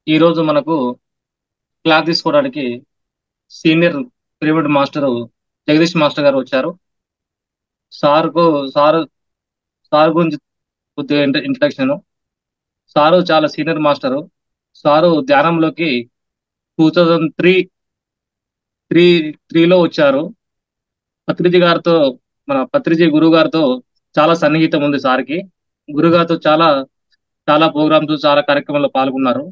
ఈరోజు మనకు క్లాస్ తీసుకోవడానికి senior pyramid master Jagadish master గారు వచ్చారు. సార్‌కు సారు సార్ గురించి కొద్దిగా ఇంట్రడక్షన్. సారు చాలా సీనియర్ మాస్టరు. సారు ధ్యానంలోకి 2003 3లో వచ్చారు. పత్రిజీ గారితో పత్రిజీ గురువుగారితో చాలా సన్నిహితం ఉంది సార్‌కి. గురుగారితో చాలా చాలా ప్రోగ్రామ్స్, చాలా కార్యక్రమాల్లో పాల్గొన్నారు.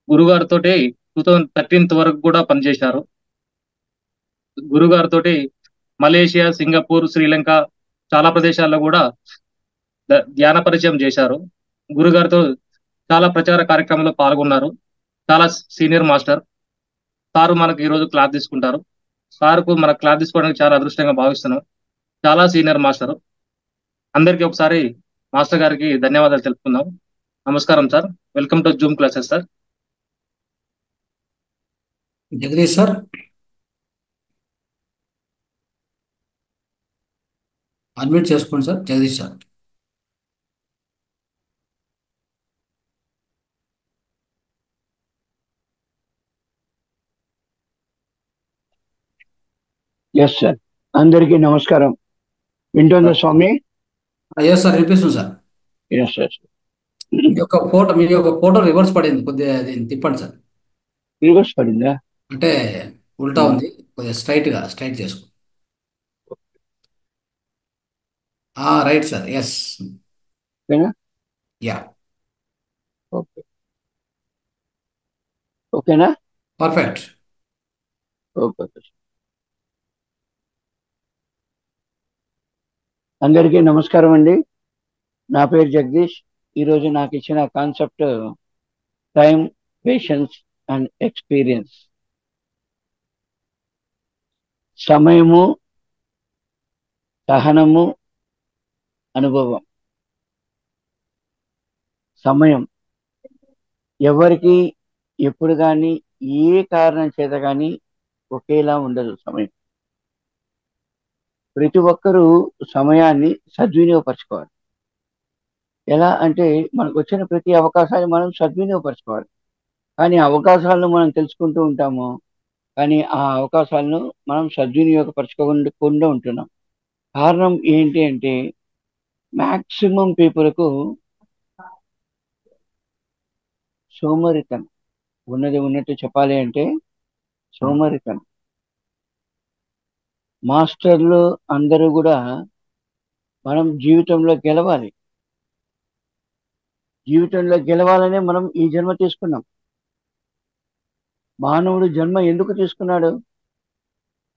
గురుగారితోటి 2013 వరకు కూడా పనిచేశారు. గురుగారితోటి మలేషియా, సింగపూర్, శ్రీలంక చాలా ప్రదేశాల్లో గూడా ధ్యాన పరిచయం జేశారు. గురుగారితో చాలా ప్రచార కార్యక్రమాల్లో పాల్గొన్నారు. చాలా సీనియర్ మాస్టర్. సారు మనకు ఈరోజు క్లాస్ తీసుకుంటారు. సార్‌కు మన క్లాస్ తీసుకోవడానికి చాలా అదృష్టంగా భావిస్తున్నాం. చాలా సీనియర్ మాస్టరు. అందరికీ ఒకసారి మాస్టర్ గారికి ధన్యవాదాలు తెలుపుకుందాం. నమస్కారం sir. Welcome to Zoom classes sir. Jagadish sir, admit చేసుకోండి sir. Jagadish sir. Yes sir. అందరికీ నమస్కారం. వింటుందా స్వామి? ఎస్ సార్, వినిపిస్తుంది సార్. Yes yes. మీ యొక్క ఫోటో రివర్స్ పడింది, కొద్దిగా దీన్ని తిప్పండి సార్. రివర్స్ పడిందా? అంటే ఉల్టా ఉంది, కొద్దిగా స్ట్రైట్ చేసుకో. Right sir. ఎస్. ఓకేనా? యా. ఓకే. ఓకేనా? పర్ఫెక్ట్. ఓకే. అందరికీ నమస్కారం అండి. నా పేరు జగదీష్. ఈరోజు నాకు ఇచ్చిన concept time, patience and experience. సమయము, సహనము, అనుభవం. సమయం ఎవరికి ఎప్పుడు కానీ ఏ కారణం చేత కానీ ఒకేలా ఉండదు. సమయం ప్రతి ఒక్కరూ సమయాన్ని సద్వినియోగపరచుకోవాలి. ఎలా అంటే మనకు వచ్చిన ప్రతి అవకాశాన్ని మనం సద్వినియోగపరచుకోవాలి. కానీ అవకాశాలను మనం తెలుసుకుంటూ ఉంటాము, కానీ ఆ అవకాశాలను మనం సద్వినియోగపరచుకోకుండా ఉంటున్నాం. కారణం ఏంటి అంటే మ్యాక్సిమం పీపుల్కు సోమరితనం. ఉన్నది ఉన్నట్టు చెప్పాలి అంటే సోమరితనం. మాస్టర్లు అందరూ కూడా మనం జీవితంలో గెలవాలి. జీవితంలో గెలవాలనే మనం ఈ జన్మ తీసుకున్నాం. మానవుడు జన్మ ఎందుకు తీసుకున్నాడు?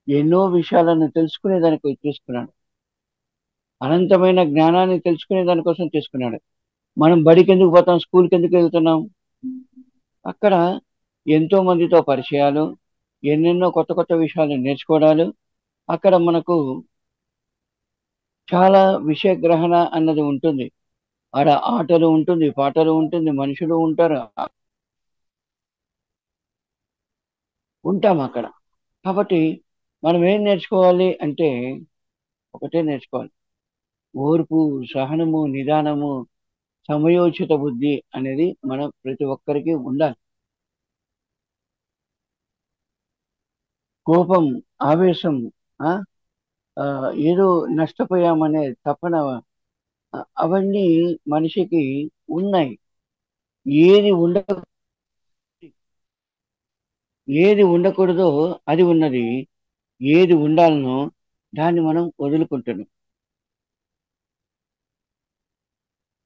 ఎన్నో విషయాలను తెలుసుకునేదానికి తీసుకున్నాడు. అనంతమైన జ్ఞానాన్ని తెలుసుకునే దానికోసం తీసుకున్నాడు. మనం బడికి ఎందుకు పోతాం? స్కూల్కి ఎందుకు వెళ్తున్నాం? అక్కడ ఎంతో మందితో పరిచయాలు, ఎన్నెన్నో కొత్త కొత్త విషయాలు నేర్చుకోవడాలు, అక్కడ మనకు చాలా విషయ గ్రహణ అన్నది ఉంటుంది. ఆడ ఆటలు ఉంటుంది, పాటలు ఉంటుంది, మనుషులు ఉంటాం అక్కడ. కాబట్టి మనం ఏం నేర్చుకోవాలి అంటే ఒకటే నేర్చుకోవాలి: ఓర్పు, సహనము, నిదానము, సమయోచిత బుద్ధి అనేది మనం ప్రతి ఒక్కరికి ఉండాలి. కోపం, ఆవేశం, ఆ ఏదో నష్టపోయామనే తపన, అవన్నీ మనిషికి ఉన్నాయి. ఏది ఉండ ఏది ఉండకూడదో అది ఉన్నది. ఏది ఉండాలనో దాన్ని మనం వదులుకుంటున్నాం.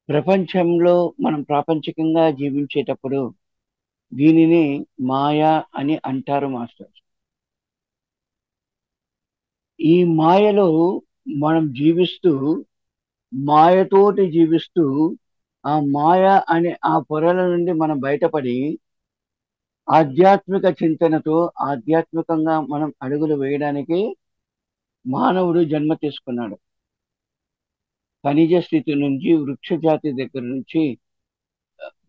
ప్రపంచంలో మనం ప్రాపంచికంగా జీవించేటప్పుడు దీనిని మాయ అని అంటారు మాస్టర్. ఈ మాయలో మనం మాయతోటి జీవిస్తూ ఆ మాయ అనే ఆ పొరల నుండి మనం బయటపడి ఆధ్యాత్మిక చింతనతో ఆధ్యాత్మికంగా మనం అడుగులు వేయడానికి మానవుడు జన్మ తీసుకున్నాడు. ఖనిజ స్థితి నుంచి, వృక్ష జాతి దగ్గర నుంచి,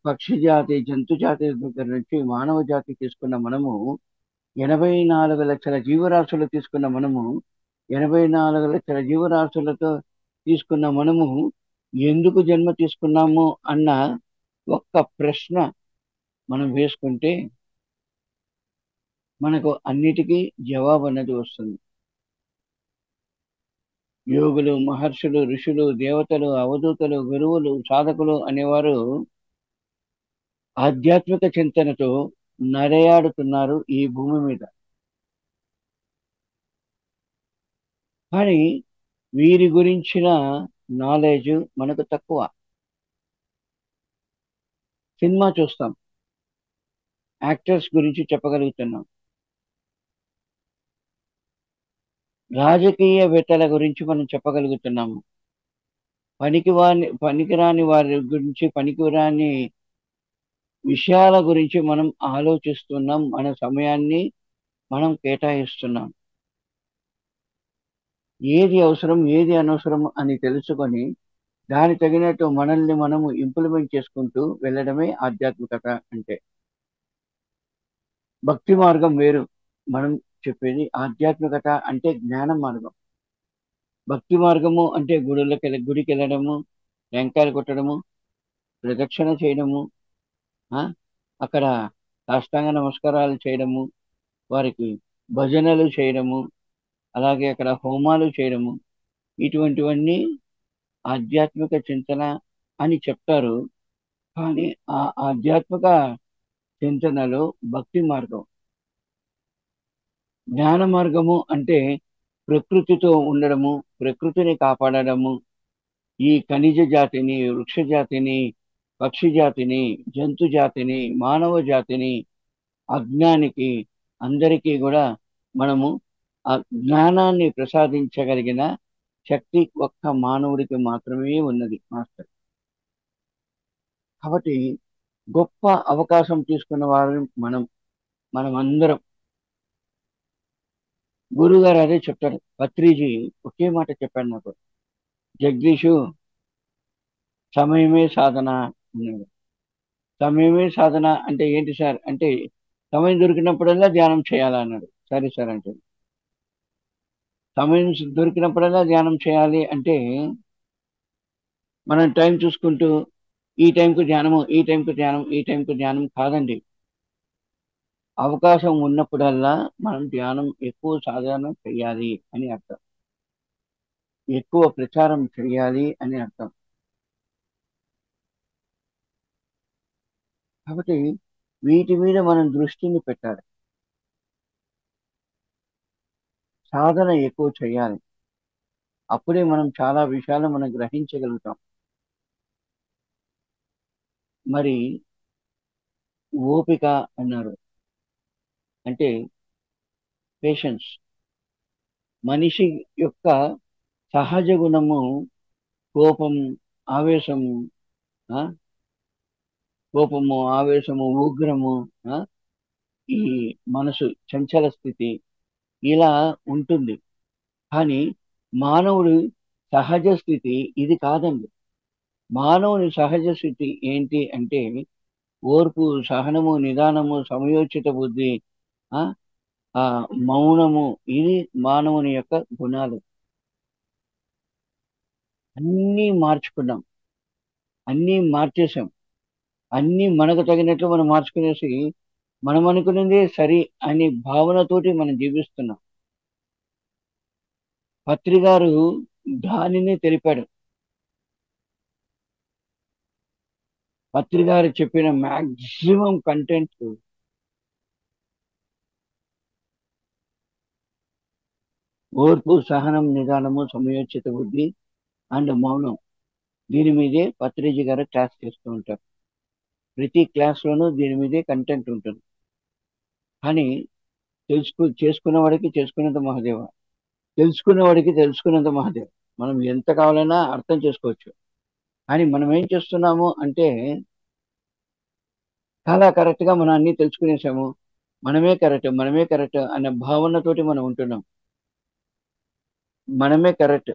పక్షి జాతి, జంతు జాతి దగ్గర నుంచి మానవ జాతి తీసుకున్న మనము, 84 లక్షల జీవరాశులు తీసుకున్న మనము, 84 లక్షల జీవరాశులతో తీసుకున్న మనము ఎందుకు జన్మ తీసుకున్నాము అన్న ఒక్క ప్రశ్న మనం వేసుకుంటే మనకు అన్నిటికీ జవాబు అన్నది వస్తుంది. యోగులు, మహర్షులు, ఋషులు, దేవతలు, అవధూతలు, గురువులు, సాధకులు అనేవారు ఆధ్యాత్మిక చింతనతో నడయాడుతున్నారు ఈ భూమి మీద. కానీ వీరి గురించిన నాలెడ్జ్ మనకు తక్కువ. సినిమా చూస్తాం, యాక్టర్స్ గురించి చెప్పగలుగుతున్నాం. రాజకీయవేత్తల గురించి మనం చెప్పగలుగుతున్నాము. పనికిరాని వారి గురించి, పనికిరాని విషయాల గురించి మనం ఆలోచిస్తున్నాం. మన సమయాన్ని మనం కేటాయిస్తున్నాం. ఏది అవసరం, ఏది అనవసరం అని తెలుసుకొని దాని తగినట్టు మనల్ని మనము ఇంప్లిమెంట్ చేసుకుంటూ వెళ్ళడమే ఆధ్యాత్మికత అంటే. భక్తి మార్గం వేరు. మనం చెప్పేది ఆధ్యాత్మికత అంటే జ్ఞాన మార్గం. భక్తి మార్గము అంటే గుడికి వెళ్ళడము, టెంకాయలు కొట్టడము, ప్రదక్షిణ చేయడము, అక్కడ సాష్టాంగ నమస్కారాలు చేయడము, వారికి భజనలు చేయడము, అలాగే అక్కడ హోమాలు చేయడము, ఇటువంటివన్నీ ఆధ్యాత్మిక చింతన అని చెప్తారు. కానీ ఆ ఆధ్యాత్మిక చింతనలో భక్తి మార్గం. జ్ఞాన మార్గము అంటే ప్రకృతితో ఉండడము, ప్రకృతిని కాపాడడము, ఈ ఖనిజ జాతిని, వృక్ష జాతిని, పక్షి జాతిని, జంతు జాతిని, మానవ జాతిని, అజ్ఞానికి అందరికీ కూడా మనము ఆ జ్ఞానాన్ని ప్రసాదించగలిగిన శక్తి ఒక్క మానవుడికి మాత్రమే ఉన్నది మాస్టర్. కాబట్టి గొప్ప అవకాశం తీసుకున్న వారు మనమందరం. గురువుగారు అదే చెప్తారు. పత్రిజీ ఒకే మాట చెప్పాడు నాకు, జగదీషు సమయమే సాధన అన్నాడు. సమయమే సాధన అంటే ఏంటి సార్ అంటే, సమయం దొరికినప్పుడల్లా ధ్యానం చేయాలా అన్నాడు. సరే సార్ అంటే, సమయం దొరికినప్పుడల్లా ధ్యానం చేయాలి అంటే మనం టైం చూసుకుంటూ ఈ టైంకు ధ్యానము, ఈ టైంకు ధ్యానం, ఈ టైంకు ధ్యానం కాదండి. అవకాశం ఉన్నప్పుడల్లా మనం ధ్యానం ఎక్కువ సాధన చేయాలి అని అర్థం. ఎక్కువ ప్రచారం చేయాలి అని అర్థం. కాబట్టి వీటి మీద మనం దృష్టిని పెట్టాలి. సాధన ఎక్కువ చేయాలి. అప్పుడే మనం చాలా విషయాలు మనం గ్రహించగలుగుతాం. మరి ఓపిక అన్నారు అంటే పేషెన్స్. మనిషి యొక్క సహజ గుణము కోపం, ఆవేశము, కోపము, ఆవేశము, ఉగ్రము, ఈ మనసు చంచల స్థితి ఇలా ఉంటుంది. కానీ మానవుడి సహజ స్థితి ఇది కాదండి. మానవుని సహజ స్థితి ఏంటి అంటే ఓర్పు, సహనము, నిదానము, సమయోచిత బుద్ధి, మౌనము. ఇది మానవుని యొక్క గుణాలు. అన్నీ మార్చుకున్నాం, అన్నీ మార్చేసాం, అన్నీ మనకు తగినట్లు మనం మార్చుకునేసి మనం అనుకున్నదే సరి అనే భావనతోటి మనం జీవిస్తున్నాం. పత్రి గారు దానిని తెలిపాడు. పత్రి గారు చెప్పిన మ్యాక్సిమం కంటెంట్ ఓర్పు, సహనం, నిదానము, సమయోచిత బుద్ధి అండ్ మౌనం. దీని మీదే పత్రిజీ గారు క్లాస్ చేస్తూ ఉంటారు. ప్రతి క్లాస్లోనూ దీని మీదే కంటెంట్ ఉంటుంది. కానీ చేసుకున్నవాడికి చేసుకున్నంత మహాదేవ, తెలుసుకున్నవాడికి తెలుసుకున్నంత మహాదేవ. మనం ఎంత కావాలన్నా అర్థం చేసుకోవచ్చు. కానీ మనం ఏం చేస్తున్నాము అంటే చాలా కరెక్ట్గా మనం అన్నీ తెలుసుకునేసాము, మనమే కరెక్ట్ అనే భావనతోటి మనం ఉంటున్నాం. మనమే కరెక్ట్,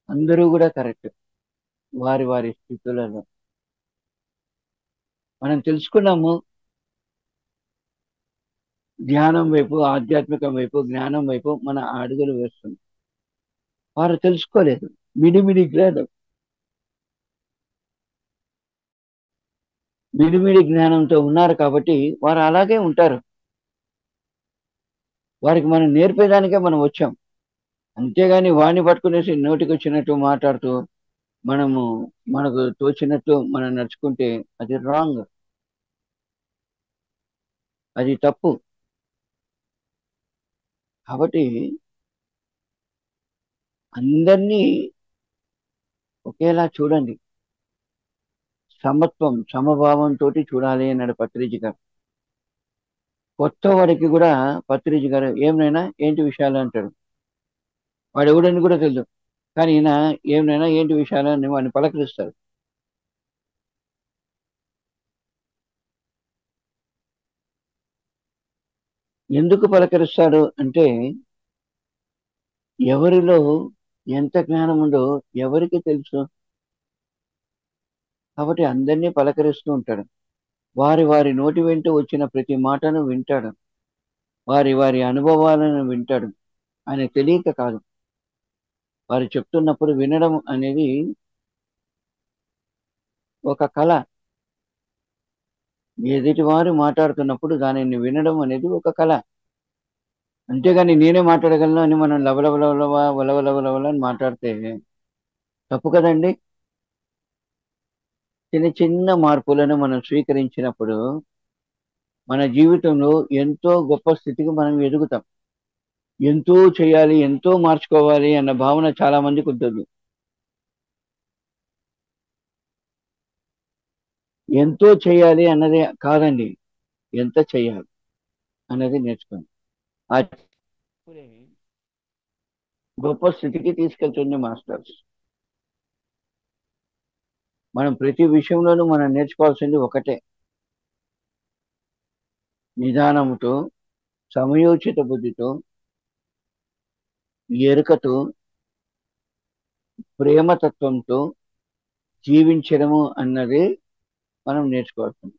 అందరూ కూడా కరెక్ట్ వారి వారి స్థితులలో. మనం తెలుసుకున్నాము, ధ్యానం వైపు, ఆధ్యాత్మికం వైపు, జ్ఞానం వైపు మన అడుగులు వేస్తుంది. వారు తెలుసుకోలేదు, మిడిమిడి జ్ఞానం. మిడిమిడి జ్ఞానంతో ఉన్నారు కాబట్టి వారు అలాగే ఉంటారు. వారికి మనం నేర్పేదానికే మనం వచ్చాం. అంతేగాని వాడిని పట్టుకునేసి నోటికొచ్చినట్టు మాట్లాడుతూ మనము మనకు తోచినట్టు మనం నడుచుకుంటే అది రాంగ్. అది తప్పు. కాబట్టి అందరినీ ఒకేలా చూడండి. సమత్వం, సమభావంతోటి చూడాలి అన్నాడు పత్రిజీ గారు. కొత్త వాడికి కూడా పత్రిజీ గారు ఏమైనా ఏంటి విషయాలు అంటాడు. వాడు ఎవడని కూడా తెలియదు. కానీ ఈయన ఏమైనా ఏంటి విషయాలు అని వాడిని పలకరిస్తాడు. ఎందుకు పలకరిస్తాడు అంటే ఎవరిలో ఎంత జ్ఞానం ఉందో ఎవరికి తెలుసు. కాబట్టి అందరినీ పలకరిస్తూ ఉంటాడు. వారి వారి నోటి వెంట వచ్చిన ప్రతి మాటను వింటాడు. వారి వారి అనుభవాలను వింటాడు. ఆయన తెలియక కాదు. వారు చెప్తున్నప్పుడు వినడం అనేది ఒక కళ. ఎదుటి వారు మాట్లాడుతున్నప్పుడు దానిని వినడం అనేది ఒక కళ. అంతేగాని నేనే మాట్లాడగలను అని మనం లవలవలవలవ వలవలవలవల అని మాట్లాడితే తప్పు కదండి. చిన్న చిన్న మార్పులను మనం స్వీకరించినప్పుడు మన జీవితంలో ఎంతో గొప్ప స్థితికి మనం ఎదుగుతాం. ఎంతో చేయాలి, ఎంతో మార్చుకోవాలి అన్న భావన చాలా మందికి ఉంటుంది. ఎంతో చేయాలి అన్నది కాదండి, ఎంత చేయాలి అన్నది నేర్చుకోండి. ఆ గొప్ప స్థితికి తీసుకెళ్తుంది మాస్టర్స్. మనం ప్రతి విషయంలోనూ మనం నేర్చుకోవాల్సింది ఒకటే, నిదానముతో, సమయోచిత బుద్ధితో, ఎరుకతో, ప్రేమతత్వంతో జీవించడము అన్నది మనం నేర్చుకోవాల్సింది.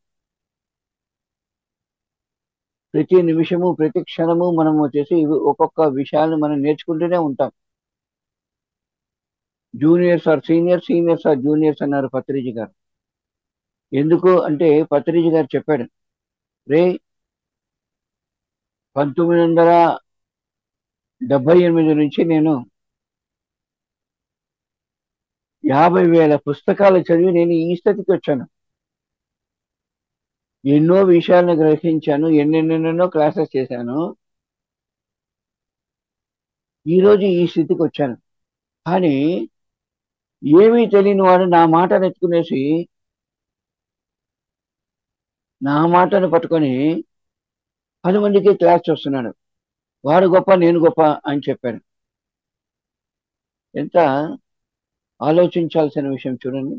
ప్రతి నిమిషము ప్రతి క్షణము మనం వచ్చేసి ఒక్కొక్క విషయాన్ని మనం నేర్చుకుంటూనే ఉంటాం. Juniors are seniors, seniors are juniors అన్నారు పత్రిజీ గారు. ఎందుకు అంటే పత్రిజీ గారు చెప్పాడు, రే 1978 నుంచి నేను 50,000 పుస్తకాలు చదివి నేను ఈ స్థితికి వచ్చాను. ఎన్నో విషయాలను గ్రహించాను, ఎన్నెన్నెన్నో క్లాసెస్ చేశాను, ఈరోజు ఈ స్థితికి వచ్చాను. కానీ ఏమీ తెలియని వాడు నా మాటను ఎత్తుకునేసి నా మాటను పట్టుకొని 10 మందికి క్లాస్ చేస్తున్నాడు. వాడు గొప్ప, నేను గొప్ప అని చెప్పాడు. ఎంత ఆలోచించాల్సిన విషయం చూడండి.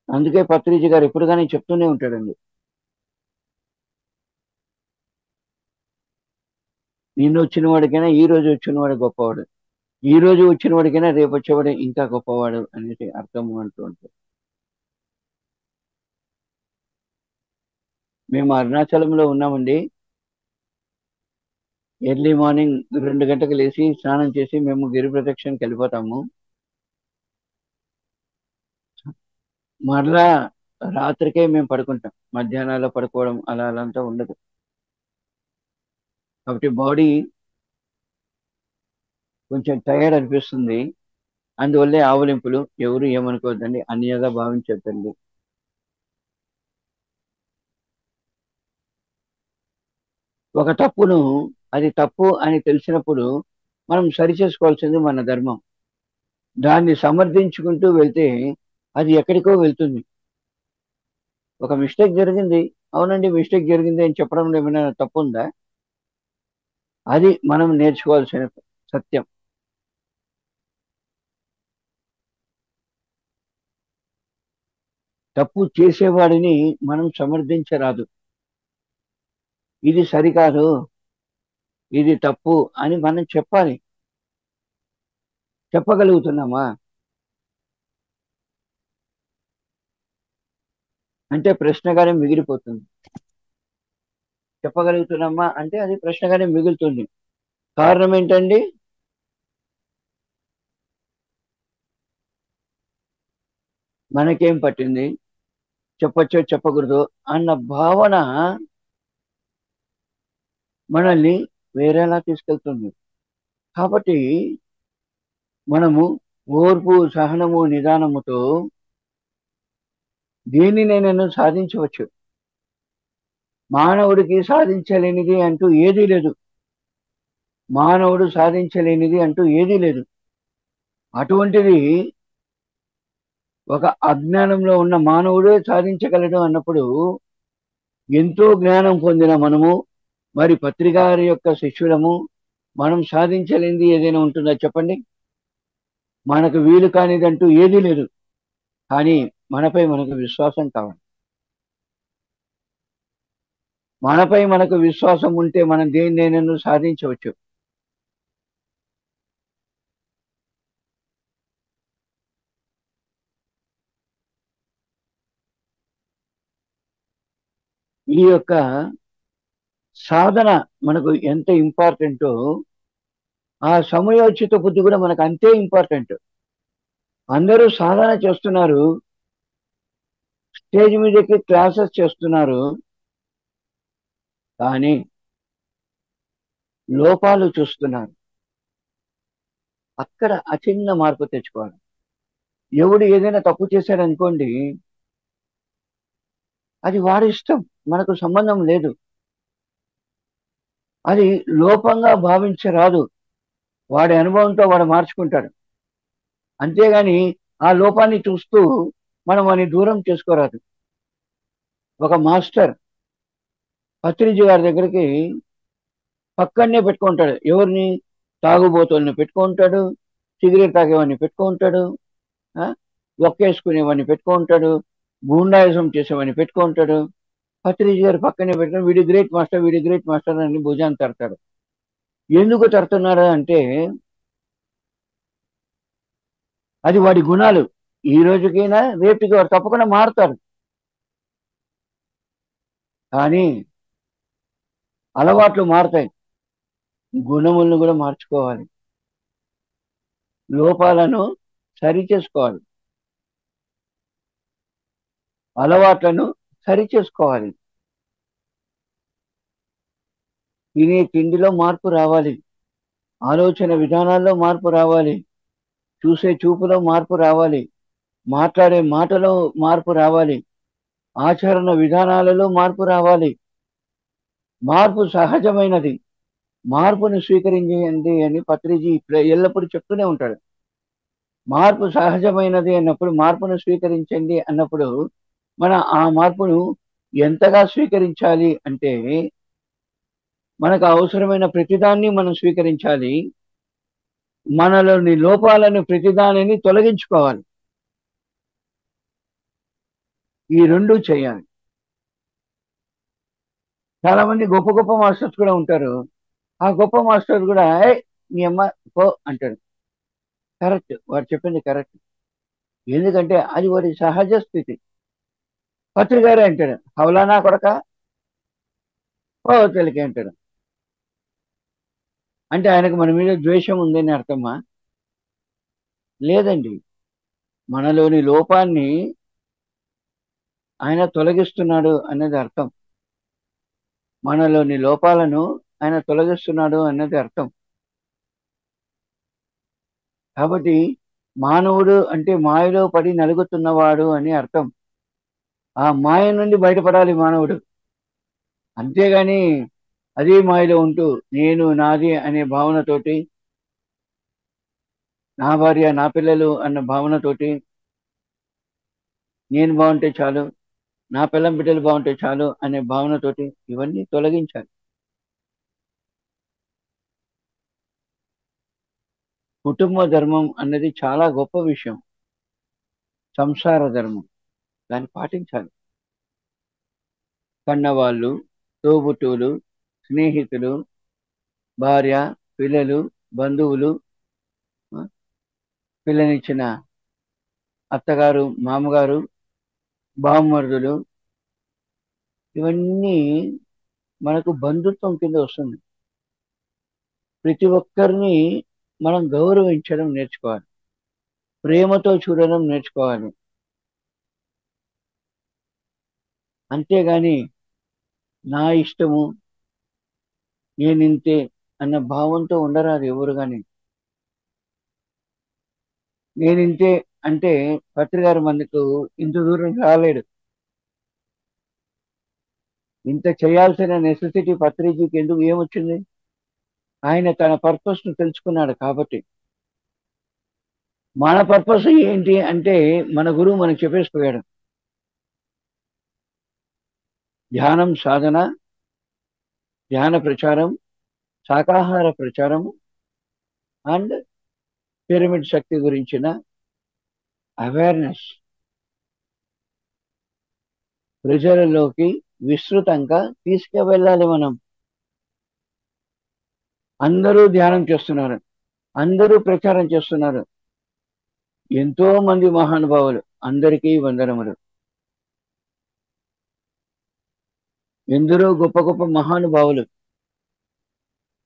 అందుకే పత్రిజీ గారు ఎప్పుడు కానీ చెప్తూనే ఉంటాడండి, నిన్న వచ్చిన వాడికైనా ఈ రోజు వచ్చిన వాడు గొప్పవాడు, ఈ రోజు వచ్చిన వాడికైనా రేపు వచ్చేవాడు ఇంకా గొప్పవాడు అనేది అర్థం అంటూ ఉంటాడు. మేము అరుణాచలంలో ఉన్నామండి. ఎర్లీ మార్నింగ్ 2 గంటలకు లేచి స్నానం చేసి మేము గిరి ప్రదక్షిణకి వెళ్ళిపోతాము. మరలా రాత్రికే మేము పడుకుంటాం. మధ్యాహ్నాల్లో పడుకోవడం అలా అంతా ఉండదు. కాబట్టి బాడీ కొంచెం టైర్డ్ అనిపిస్తుంది. అందువల్లే ఆవలింపులు. ఎవరు ఏమనుకోవద్దండి, అన్యగా భావించొద్దండి. ఒక తప్పును అది తప్పు అని తెలిసినప్పుడు మనం సరి చేసుకోవాల్సింది మన ధర్మం. దాన్ని సమర్థించుకుంటూ వెళ్తే అది ఎక్కడికో వెళ్తుంది. ఒక మిస్టేక్ జరిగింది, అవునండి మిస్టేక్ జరిగింది అని చెప్పడంలో ఏమైనా తప్పు ఉందా? అది మనం నేర్చుకోవాల్సిన సత్యం. తప్పు చేసేవాడిని మనం సమర్థించరాదు. ఇది సరికాదు, ఇది తప్పు అని మనం చెప్పాలి. చెప్పగలుగుతున్నామా అంటే ప్రశ్నగానే మిగిలిపోతుంది. చెప్పగలుగుతున్నామా అంటే అది ప్రశ్నగానే మిగులుతుంది. కారణం ఏంటండి? మనకేం పట్టింది, చెప్పొచ్చో చెప్పకూడదు అన్న భావన మనల్ని వేరేలా తీసుకెళ్తుంది. కాబట్టి మనము ఓర్పు, సహనము, నిదానముతో దేనినైనా సాధించవచ్చు. మానవుడికి సాధించలేనిది అంటూ ఏదీ లేదు. మానవుడు సాధించలేనిది అంటూ ఏదీ లేదు. అటువంటిది ఒక అజ్ఞానంలో ఉన్న మానవుడే సాధించగలడు అన్నప్పుడు ఎంతో జ్ఞానం పొందిన మనము, మరి పత్రి గారి యొక్క శిష్యులము, మనం సాధించలేనిది ఏదైనా ఉంటుందా చెప్పండి? మనకు వీలు కానిదంటూ ఏదీ లేదు. కానీ మనపై మనకు విశ్వాసం కావాలి. మనపై మనకు విశ్వాసం ఉంటే మనం దేన్నైనా సాధించవచ్చు. ఈ యొక్క సాధన మనకు ఎంత ఇంపార్టెంటో ఆ సమయోచిత బుద్ధి కూడా మనకు అంతే ఇంపార్టెంట్. అందరూ సాధన చేస్తున్నారు, స్టేజ్ మీదకి క్లాసెస్ చేస్తున్నారు, కానీ లోపాలు చూస్తున్నారు. అక్కడ ఆ చిన్న మార్పు తెచ్చుకోవాలి. ఎవడు ఏదైనా తప్పు చేశాడనుకోండి, అది వాడి ఇష్టం, మనకు సంబంధం లేదు. అది లోపంగా భావించరాదు. వాడి అనుభవంతో వాడు మార్చుకుంటాడు. అంతేగాని ఆ లోపాన్ని చూస్తూ మనం వాడిని దూరం చేసుకోరాదు. ఒక మాస్టర్ పత్రిజీ గారి దగ్గరికి పక్కనే పెట్టుకుంటాడు. ఎవరిని? తాగుబోతుల్ని పెట్టుకుంటాడు, సిగరెట్ తాగేవాడిని పెట్టుకుంటాడు, ఒక్కేసుకునేవాడిని పెట్టుకుంటాడు, గూండాయిజం చేసేవాడిని పెట్టుకుంటాడు. పత్రిజీ గారు పక్కనే పెట్టుకుని వీడి గ్రేట్ మాస్టర్, వీడి గ్రేట్ మాస్టర్ అని భుజాన్ని తడతాడు. ఎందుకు తడుతున్నాడు అంటే అది వాడి గుణాలు. ఈ రోజుకైనా రేపుకి వాడు తప్పకుండా మారుతాడు. కానీ అలవాట్లు మారుతాయి, గుణములను కూడా మార్చుకోవాలి, లోపాలను సరి చేసుకోవాలి, అలవాట్లను సరి చేసుకోవాలి. తినే తిండిలో మార్పు రావాలి, ఆలోచన విధానాల్లో మార్పు రావాలి, చూసే చూపులో మార్పు రావాలి, మాట్లాడే మాటలో మార్పు రావాలి, ఆచరణ విధానాలలో మార్పు రావాలి. మార్పు సహజమైనది, మార్పును స్వీకరించండి అని పత్రిజీ ఎల్లప్పుడూ చెప్తూనే ఉంటాడు. మార్పు సహజమైనది అన్నప్పుడు, మార్పును స్వీకరించండి అన్నప్పుడు మన ఆ మార్పును ఎంతగా స్వీకరించాలి అంటే మనకు అవసరమైన ప్రతిదాన్ని మనం స్వీకరించాలి, మనలోని లోపాలను ప్రతిదానిని తొలగించుకోవాలి. ఈ రెండు చేయాలి. చాలా మంది గొప్ప గొప్ప మాస్టర్స్ కూడా ఉంటారు. ఆ గొప్ప మాస్టర్ కూడా నీ అమ్మ పో అంటాడు. కరెక్ట్, వాడు చెప్పింది కరెక్ట్. ఎందుకంటే అది వాడి సహజ స్థితి. పత్రికారే అంటాడు, హౌలానా కొడక పో తెలికే అంటాడు. అంటే ఆయనకు మన మీద ద్వేషం ఉందని అర్థమా? లేదండి. మనలోని లోపాన్ని ఆయన తొలగిస్తున్నాడు అన్నది అర్థం. మనలోని లోపాలను ఆయన తొలగిస్తున్నాడు అన్నది అర్థం. కాబట్టి మానవుడు అంటే మాయలో పడి నలుగుతున్నవాడు అని అర్థం. ఆ మాయ నుండి బయటపడాలి మానవుడు. అంతేగాని అదే మాయలో ఉంటూ నేను నాది అనే భావనతోటి, నా భార్య నా పిల్లలు అన్న భావనతోటి, నేను బాగుంటే చాలు, నా పిల్లం బిడ్డలు బాగుంటే చాలు అనే భావనతోటి ఇవన్నీ తొలగించాలి. కుటుంబ ధర్మం అన్నది చాలా గొప్ప విషయం. సంసార ధర్మం, దాన్ని పాటించాలి. కన్నవాళ్ళు, తోబుట్టువులు, స్నేహితులు, భార్య, పిల్లలు, బంధువులు, పిల్లనిచ్చిన అత్తగారు, మామగారు, బామ్మర్దులు, ఇవన్నీ మనకు బంధుత్వం కింద వస్తుంది. ప్రతి ఒక్కరిని మనం గౌరవించడం నేర్చుకోవాలి, ప్రేమతో చూడడం నేర్చుకోవాలి. అంతేగాని నా ఇష్టము నేనింతే అన్న భావంతో ఉండరాదు ఎవరు కానీ. నేనింతే అంటే పత్రి గారు మనకు ఇంత దూరం రాలేడు. ఇంత చేయాల్సిన నెసెసిటీ పత్రిజీకి ఎందుకు ఏమొచ్చింది? ఆయన తన పర్పస్ ను తెలుసుకున్నాడు కాబట్టి. మన పర్పస్ ఏంటి అంటే మన గురువు మనకు చెప్పేసిపోయాడు. ధ్యానం సాధన, ధ్యాన ప్రచారం, శాకాహార ప్రచారం అండ్ పిరమిడ్ శక్తి గురించిన అవేర్నెస్ ప్రజలలోకి విస్తృతంగా తీసుకువెళ్ళాలి మనం. అందరూ ధ్యానం చేస్తున్నారు, అందరూ ప్రచారం చేస్తున్నారు. ఎంతో మంది మహానుభావులు, అందరికీ వందనములు. ఎందరో గొప్ప గొప్ప మహానుభావులు,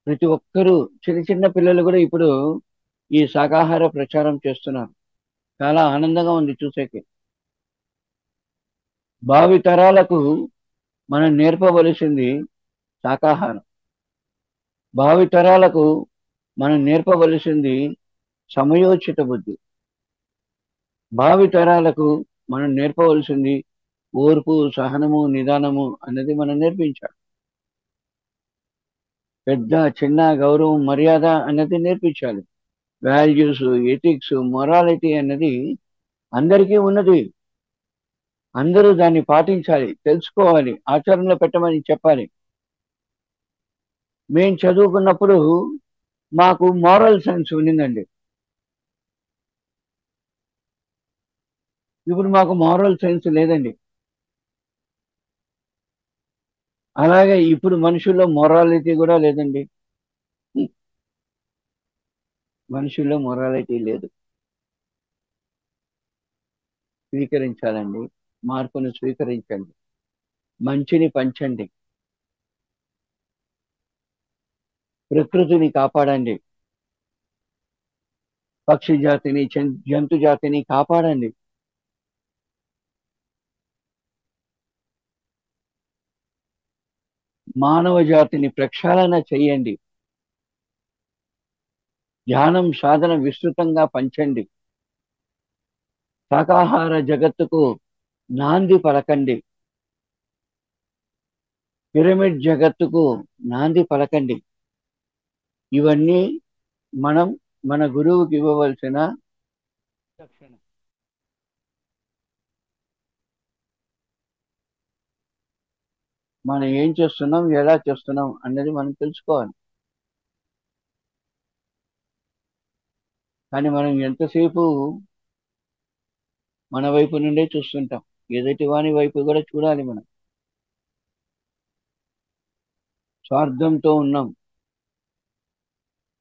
ప్రతి ఒక్కరూ, చిన్న చిన్న పిల్లలు కూడా ఇప్పుడు ఈ శాకాహార ప్రచారం చేస్తున్నారు. చాలా ఆనందంగా ఉంది చూసేకి. భావి తరాలకు మనం నేర్పవలసింది శాకాహారం. భావి తరాలకు మనం నేర్పవలసింది సమయోచిత బుద్ధి. భావి తరాలకు మనం నేర్పవలసింది ఓర్పు, సహనము, నిదానము అన్నది మనం నేర్పించాలి. పెద్ద చిన్న గౌరవం, మర్యాద అన్నది నేర్పించాలి. వాల్యూస్, ఎథిక్స్, మొరాలిటీ అన్నది అందరికీ ఉన్నది. అందరూ దాన్ని పాటించాలి, తెలుసుకోవాలి, ఆచరణలో పెట్టమని చెప్పాలి. మేము చదువుకున్నప్పుడు మాకు మారల్ సైన్స్ ఉన్నిందండి. ఇప్పుడు మాకు మారల్ సైన్స్ లేదండి. అలాగే ఇప్పుడు మనుషుల్లో మొరాలిటీ కూడా లేదండి. మనుషుల్లో మొరాలిటీ లేదు. స్వీకరించాలండి, మార్పును స్వీకరించండి, మంచిని పంచండి, ప్రకృతిని కాపాడండి, పక్షి జాతిని, జంతు జాతిని కాపాడండి. మానవ జాతిని ప్రక్షాళన చెయ్యండి. ధ్యానం సాధన విస్తృతంగా పంచండి. శాకాహార జగత్తుకు నాంది పలకండి. పిరమిడ్ జగత్తుకు నాంది పలకండి. ఇవన్నీ మనం మన గురువుకి ఇవ్వవలసిన శిక్షణ. మనం ఏం చేస్తున్నాం, ఎలా చేస్తున్నాం అన్నది మనం తెలుసుకోవాలి. కానీ మనం ఎంతసేపు మన వైపు నుండే చూస్తుంటాం. ఎదుటి వాని వైపు కూడా చూడాలి. మనం స్వార్థంతో ఉన్నాం.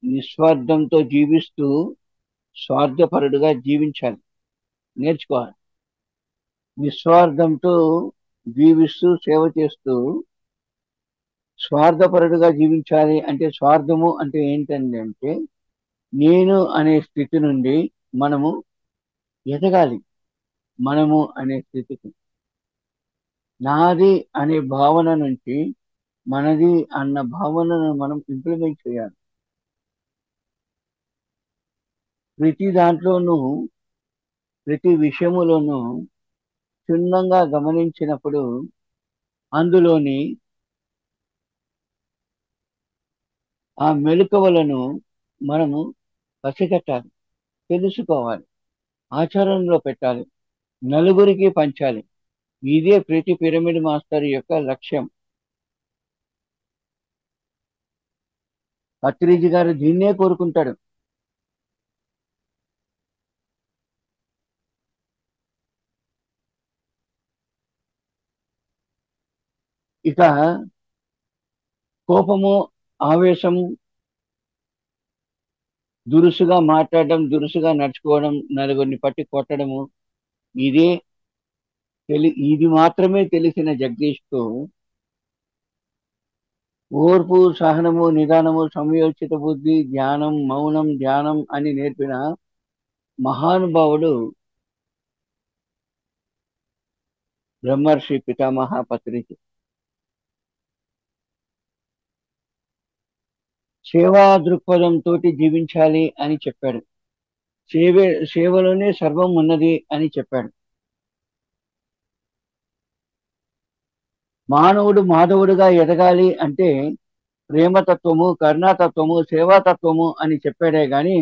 నిస్వార్థంతో జీవిస్తూ స్వార్థపరుడుగా జీవించాలి, నేర్చుకోవాలి. నిస్వార్థంతో జీవిస్తూ సేవ చేస్తూ స్వార్థపరుడుగా జీవించాలి. అంటే స్వార్థము అంటే ఏంటండి అంటే నేను అనే స్థితి నుండి మనము ఎదగాలి. మనము అనే స్థితికి, నాది అనే భావన నుంచి మనది అన్న భావనను మనం ఇంప్లిమెంట్ చేయాలి. ప్రతి దాంట్లోనూ, ప్రతి విషయములోనూ క్షుణ్ణంగా గమనించినప్పుడు అందులోని ఆ మెలకువలను మనము పసిగట్టాలి, తెలుసుకోవాలి, ఆచరణలో పెట్టాలి, నలుగురికి పంచాలి. ఇదే ప్రతి పిరమిడ్ మాస్టర్ యొక్క లక్ష్యం. పత్రిజీ గారు దీన్నే కోరుకుంటాడు. ఇక కోపము, ఆవేశము, దురుసుగా మాట్లాడడం, దురుసుగా నడుచుకోవడం, నలుగురిని పట్టి కొట్టడము, ఇదే ఇది మాత్రమే తెలిసిన జగదీష్కు ఓర్పు, సహనము, నిదానము, సమయోచిత బుద్ధి, ధ్యానం, మౌనం, ధ్యానం అని నేర్పిన మహానుభావుడు బ్రహ్మర్షి పితామహ పత్రిజీ. సేవా దృక్పథంతో జీవించాలి అని చెప్పాడు. సేవలోనే సర్వం ఉన్నది అని చెప్పాడు. మానవుడు మాధవుడుగా ఎదగాలి అంటే ప్రేమతత్వము, కరుణాతత్వము, సేవాతత్వము అని చెప్పాడే గాని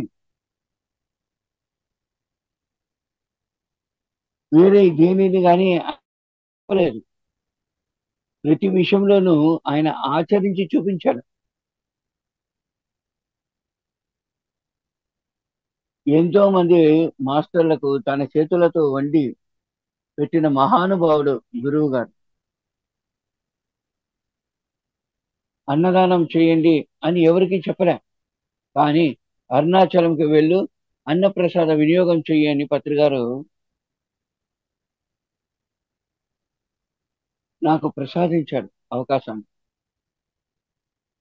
వేరే దేనిని కానీ చెప్పలేదు. ప్రతి విషయంలోనూ ఆయన ఆచరించి చూపించాడు. ఎంతో మంది మాస్టర్లకు తన చేతులతో వండి పెట్టిన మహానుభావుడు గురువు గారు. అన్నదానం చేయండి అని ఎవరికి చెప్పలే, కానీ అరుణాచలంకి వెళ్ళు అన్నప్రసాద వినియోగం చెయ్యని పత్రికారు నాకు ప్రసాదించాడు అవకాశాన్ని.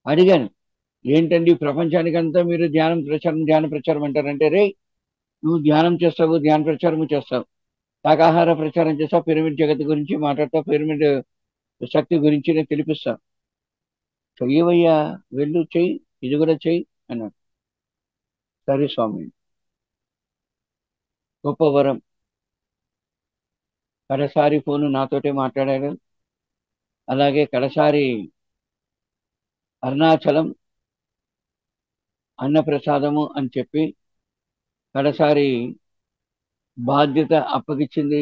అడిగాను, ఏంటండి ప్రపంచానికంతా మీరు ధ్యాన ప్రచారం అంటారంటే, రే నువ్వు ధ్యానం చేస్తావు, ధ్యాన ప్రచారము చేస్తావు, శాకాహార ప్రచారం చేస్తావు, పిరమిడ్ జగత్తు గురించి మాట్లాడతావు, పిరమిడ్ శక్తి గురించి నేను తెలిపిస్తా, చెయ్యవయ్యా, వెళ్ళు చెయ్యి, ఇది కూడా చెయ్యి అన్నాడు. సరే స్వామి, గొప్ప వరం. కడసారి ఫోను నాతోటే మాట్లాడాడు. అలాగే కడసారి అరుణాచలం అన్నప్రసాదము అని చెప్పి కడసారి బాధ్యత అప్పగిచ్చింది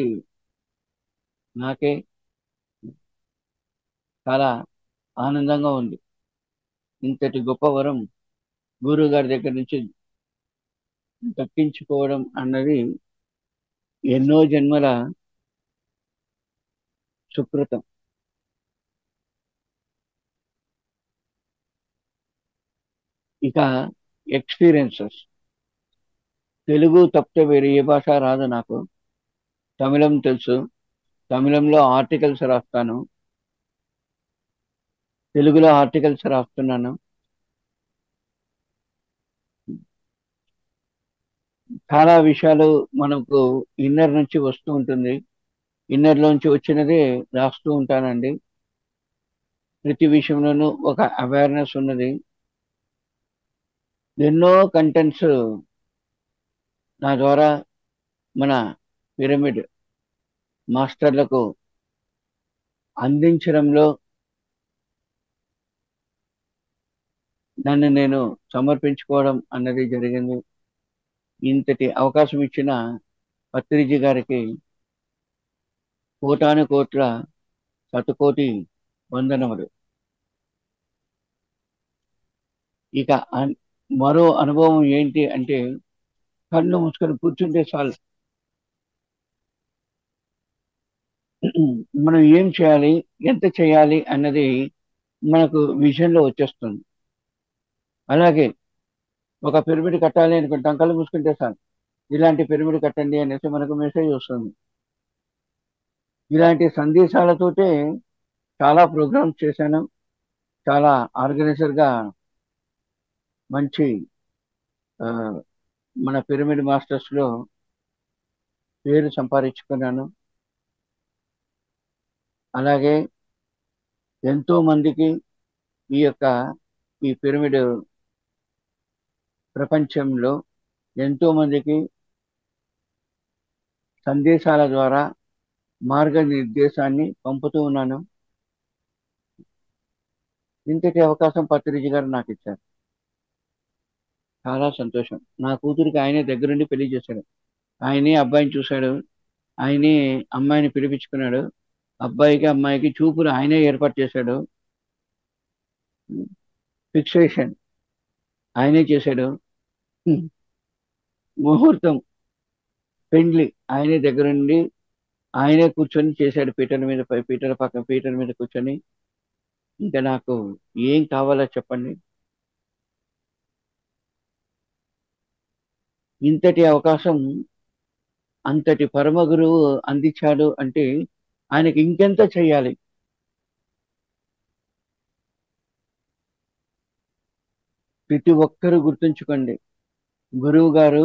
నాకే. చాలా ఆనందంగా ఉంది. ఇంతటి గొప్ప వరం గురువు గారి దగ్గర నుంచి దక్కించుకోవడం అన్నది ఎన్నో జన్మల సుకృతం. ఇక ఎక్స్పీరియన్సెస్. తెలుగు తప్పితే వేరే ఏ భాష రాదు నాకు. తమిళం తెలుసు, తమిళంలో ఆర్టికల్స్ రాస్తాను, తెలుగులో ఆర్టికల్స్ రాస్తున్నాను. చాలా విషయాలు మనకు ఇన్నర్ నుంచి వస్తూ ఉంటుంది. ఇన్నర్ లోంచి వచ్చినదే రాస్తూ ఉంటానండి. ప్రతి విషయంలోనూ ఒక అవేర్నెస్ ఉన్నది. ఎన్నో కంటెంట్స్ నా ద్వారా మన పిరమిడ్ మాస్టర్లకు అందించడంలో నన్ను నేను సమర్పించుకోవడం అన్నది జరిగింది. ఇంతటి అవకాశం ఇచ్చిన పత్రిజీ గారికి కోటాను కోట్ల శతకోటి వందనములు. ఇక మరో అనుభవం ఏంటి అంటే, కళ్ళు మూసుకొని కూర్చుంటే చాలు, మనం ఏం చేయాలి, ఎంత చేయాలి అన్నది మనకు విజన్లో వచ్చేస్తుంది. అలాగే ఒక పిరమిడ్ కట్టాలి అనుకుంటాం, కళ్ళు మూసుకుంటే చాలు, ఇలాంటి పిరమిడ్ కట్టండి అనేసి మనకు మెసేజ్ వస్తుంది. ఇలాంటి సందేశాలతోటే చాలా ప్రోగ్రామ్స్ చేశాను. చాలా ఆర్గనైజర్గా మంచి మన పిరమిడ్ మాస్టర్స్లో పేరు సంపాదించుకున్నాను. అలాగే ఎంతో మందికి ఈ పిరమిడ్ ప్రపంచంలో ఎంతో మందికి సందేశాల ద్వారా మార్గనిర్దేశాన్ని పంపుతూ ఉన్నాను. ఇంతటి అవకాశం పత్రిజీ గారు నాకు ఇచ్చారు. చాలా సంతోషం. నా కూతురికి ఆయనే దగ్గరుండి పెళ్లి చేశాడు. ఆయనే అబ్బాయిని చూశాడు, ఆయనే అమ్మాయిని పిలిపించుకున్నాడు, అబ్బాయికి అమ్మాయికి చూపులు ఆయనే ఏర్పాటు చేశాడు, ఫిక్సేషన్ ఆయనే చేశాడు, ముహూర్తం పెండ్లి ఆయనే దగ్గరుండి ఆయనే కూర్చొని చేశాడు. పీటర్ మీద కూర్చొని. ఇంకా నాకు ఏం కావాలో చెప్పండి. ఇంతటి అవకాశం అంతటి పరమ గురువు అందించాడు అంటే ఆయనకి ఇంకెంత చేయాలి. ప్రతి ఒక్కరూ గుర్తుంచుకోండి, గురువు గారు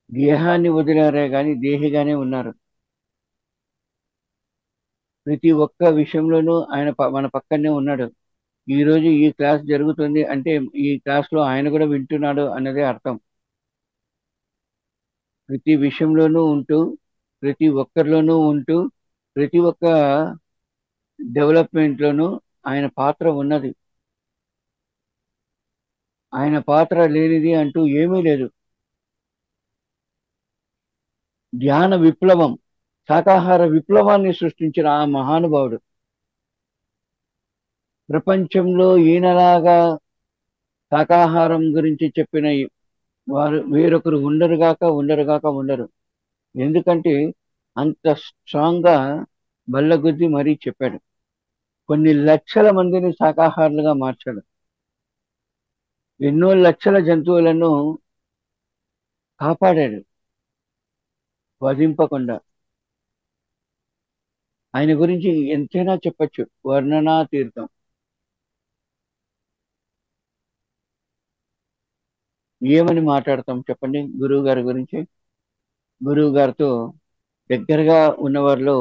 దేహాన్ని వదిలారే కానీ దేహిగానే ఉన్నారు. ప్రతి ఒక్క విషయంలోనూ ఆయన మన పక్కనే ఉన్నాడు. ఈ రోజు ఈ క్లాస్ జరుగుతుంది అంటే ఈ క్లాస్‌లో ఆయన కూడా వింటున్నాడు అన్నదే అర్థం. ప్రతి విషయంలోనూ ఉంటూ, ప్రతి ఒక్కరిలోనూ ఉంటూ, ప్రతి ఒక్క డెవలప్‌మెంట్‌లోనూ ఆయన పాత్ర ఉన్నది. ఆయన పాత్ర లేనిది అంటూ ఏమీ లేదు. ధ్యాన విప్లవం, శాకాహార విప్లవాన్ని సృష్టించిన ఆ మహానుభావుడు. ప్రపంచంలో ఈయనలాగా శాకాహారం గురించి చెప్పిన వారు వేరొకరు ఉండరు. ఎందుకంటే అంత స్ట్రాంగ్‌గా బల్లగుద్ది మరీ చెప్పాడు. కొన్ని లక్షల మందిని శాకాహారులుగా మార్చాడు. ఎన్నో లక్షల జంతువులను కాపాడాడు వధింపకుండా. ఆయన గురించి ఎంతైనా చెప్పొచ్చు. వర్ణనాతీర్థం. ఏమని మాట్లాడతాం చెప్పండి గురువు గారి గురించి? గురువు గారితో దగ్గరగా ఉన్నవారిలో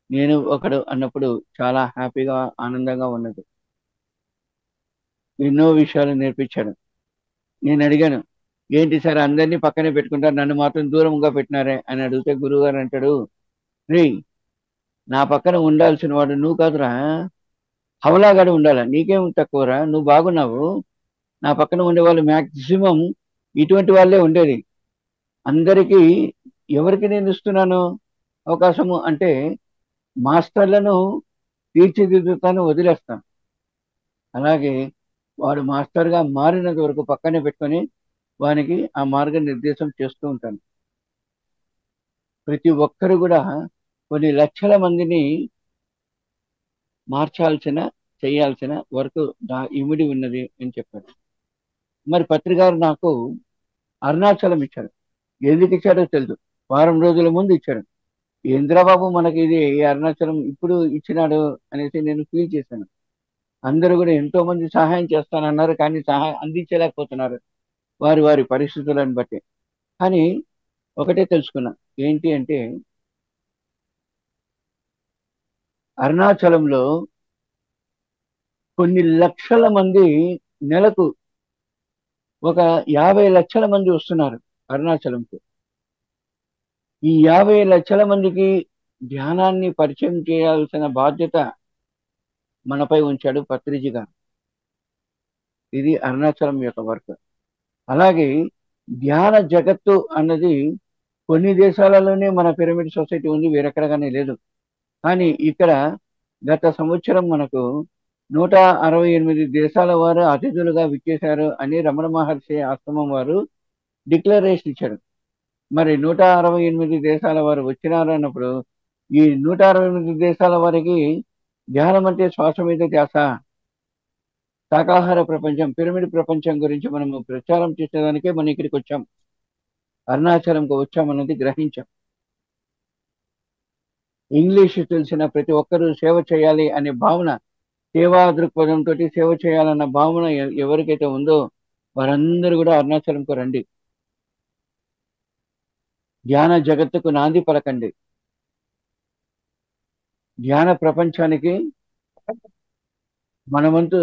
నేను ఒకడు అన్నప్పుడు చాలా హ్యాపీగా, ఆనందంగా ఉన్నది. ఎన్నో విషయాలు నేర్పించాడు. నేను అడిగాను, ఏంటి సార్ అందరినీ పక్కనే పెట్టుకుంటారు, నన్ను మాత్రం దూరంగా పెట్టినారే అని అడిగితే గురువుగారు అంటాడు, రేయ్ నా పక్కన ఉండాల్సిన వాడు నువ్వు కాదురా, హవలాగాడు ఉండాలా, నీకేం తక్కువరా, నువ్వు బాగున్నావు. నా పక్కన ఉండేవాళ్ళు మ్యాక్సిమం ఇటువంటి వాళ్ళే ఉండేది. అందరికీ ఎవరికి నేను ఇస్తున్నాను అవకాశము అంటే మాస్టర్లను తీర్చిదిద్దుతాను, వదిలేస్తాను. అలాగే వాడు మాస్టర్గా మారినంత వరకు పక్కనే పెట్టుకొని వానికి ఆ మార్గనిర్దేశం చేస్తూ ఉంటాను. ప్రతి ఒక్కరు కూడా కొన్ని లక్షల మందిని మార్చాల్సిన, చేయాల్సిన వర్క్ ఇమిడి ఉన్నది అని చెప్పాడు. మరి పత్రికారు నాకు అరుణాచలం ఇచ్చాడు. ఎందుకు ఇచ్చాడో తెలుసు. వారం రోజుల ముందు ఇచ్చాడు. ఇంద్రబాబు మనకి ఇది ఈ అరుణాచలం ఇప్పుడు ఇచ్చినాడు అనేసి నేను ఫీల్ చేశాను. అందరూ కూడా ఎంతో మంది సహాయం చేస్తానన్నారు, కానీ సహాయం అందించలేకపోతున్నారు వారి వారి పరిస్థితులను బట్టి. కానీ ఒకటే తెలుసుకున్నా, ఏంటి అంటే అరుణాచలంలో కొన్ని లక్షల మంది నెలకు ఒక 50 లక్షల మంది వస్తున్నారు అరుణాచలంకు. ఈ 50 లక్షల మందికి ధ్యానాన్ని పరిచయం చేయాల్సిన బాధ్యత మనపై ఉంచాడు పత్రిజీ గారు. ఇది అరుణాచలం యొక్క వర్క్. అలాగే ధ్యాన జగత్తు అన్నది కొన్ని దేశాలలోనే మన పిరమిడ్ సొసైటీ ఉంది, వేరెక్కడగానే లేదు. కానీ ఇక్కడ గత సంవత్సరం మనకు 168 దేశాల వారు అతిథులుగా విచ్చేశారు అని రమణ మహర్షి ఆశ్రమం వారు డిక్లరేషన్ ఇచ్చాడు. మరి 168 దేశాల వారు వచ్చినారు అన్నప్పుడు ఈ 168 దేశాల వారికి ధ్యానం అంటే శ్వాస మీద ధ్యాస, శాకాహార ప్రపంచం, పిరమిడ్ ప్రపంచం గురించి మనము ప్రచారం చేసేదానికే మనం ఇక్కడికి వచ్చాం, అరుణాచలంకు వచ్చామన్నది గ్రహించాం. ఇంగ్లీష్ తెలిసిన ప్రతి ఒక్కరూ సేవ చేయాలి అనే భావన, సేవా దృక్పథంతో సేవ చేయాలన్న భావన ఎవరికైతే ఉందో వారందరూ కూడా అరుణాచలంకు రండి. ధ్యాన జగత్తుకు నాంది పలకండి. ధ్యాన ప్రపంచానికి మన వంతు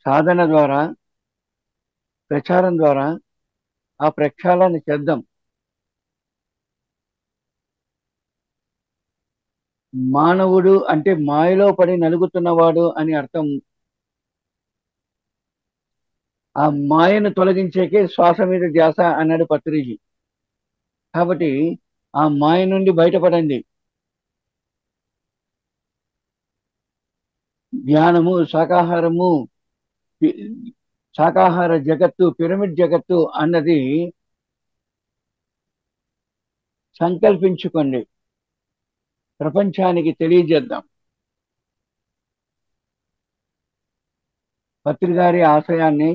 సాధన ద్వారా, ప్రచారం ద్వారా ఆ ప్రక్షాళన చేద్దాం. మానవుడు అంటే మాయలో పడి నలుగుతున్నవాడు అని అర్థం. ఆ మాయను తొలగించేకే శ్వాస మీద ధ్యాస అన్నాడు పత్రిజీ. కాబట్టి ఆ మాయ నుండి బయటపడండి. ధ్యానము, శాకాహారము, శాకాహార జగత్తు, పిరమిడ్ జగత్తు అన్నది సంకల్పించుకోండి, ప్రపంచానికి తెలియజేద్దాం. పత్రిగారి ఆశయాన్ని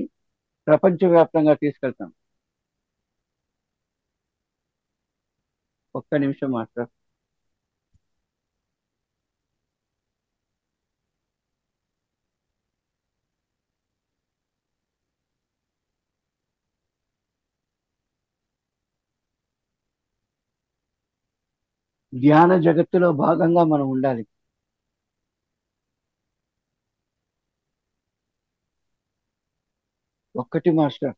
ప్రపంచవ్యాప్తంగా తీసుకెళ్తాం. ఒక్క నిమిషం మాస్టర్. ధ్యాన జగత్తులో భాగంగా మనం ఉండాలి. ఒక్కటి మాస్టర్,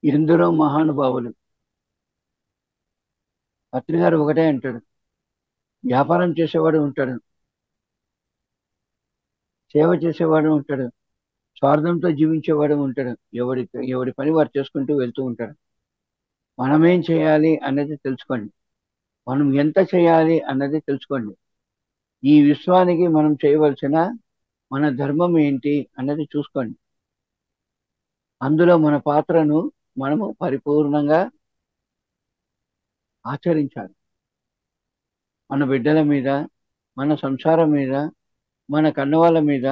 ఎందరో మహానుభావులు. పత్రి గారు ఒకటే అంటాడు, వ్యాపారం చేసేవాడు ఉంటాడు, సేవ చేసేవాడు ఉంటాడు, స్వార్థంతో జీవించేవాడు ఉంటాడు. ఎవరి ఎవరి పని వారు చేసుకుంటూ వెళ్తూ ఉంటారు. మనమేం చేయాలి అన్నది తెలుసుకోండి. మనం ఎంత చేయాలి అన్నది తెలుసుకోండి. ఈ విశ్వానికి మనం చేయవలసిన మన ధర్మం ఏంటి అన్నది చూసుకోండి. అందులో మన పాత్రను మనము పరిపూర్ణంగా ఆచరించాలి. మన బిడ్డల మీద, మన సంసారం మీద, మన కన్నవాళ్ళ మీద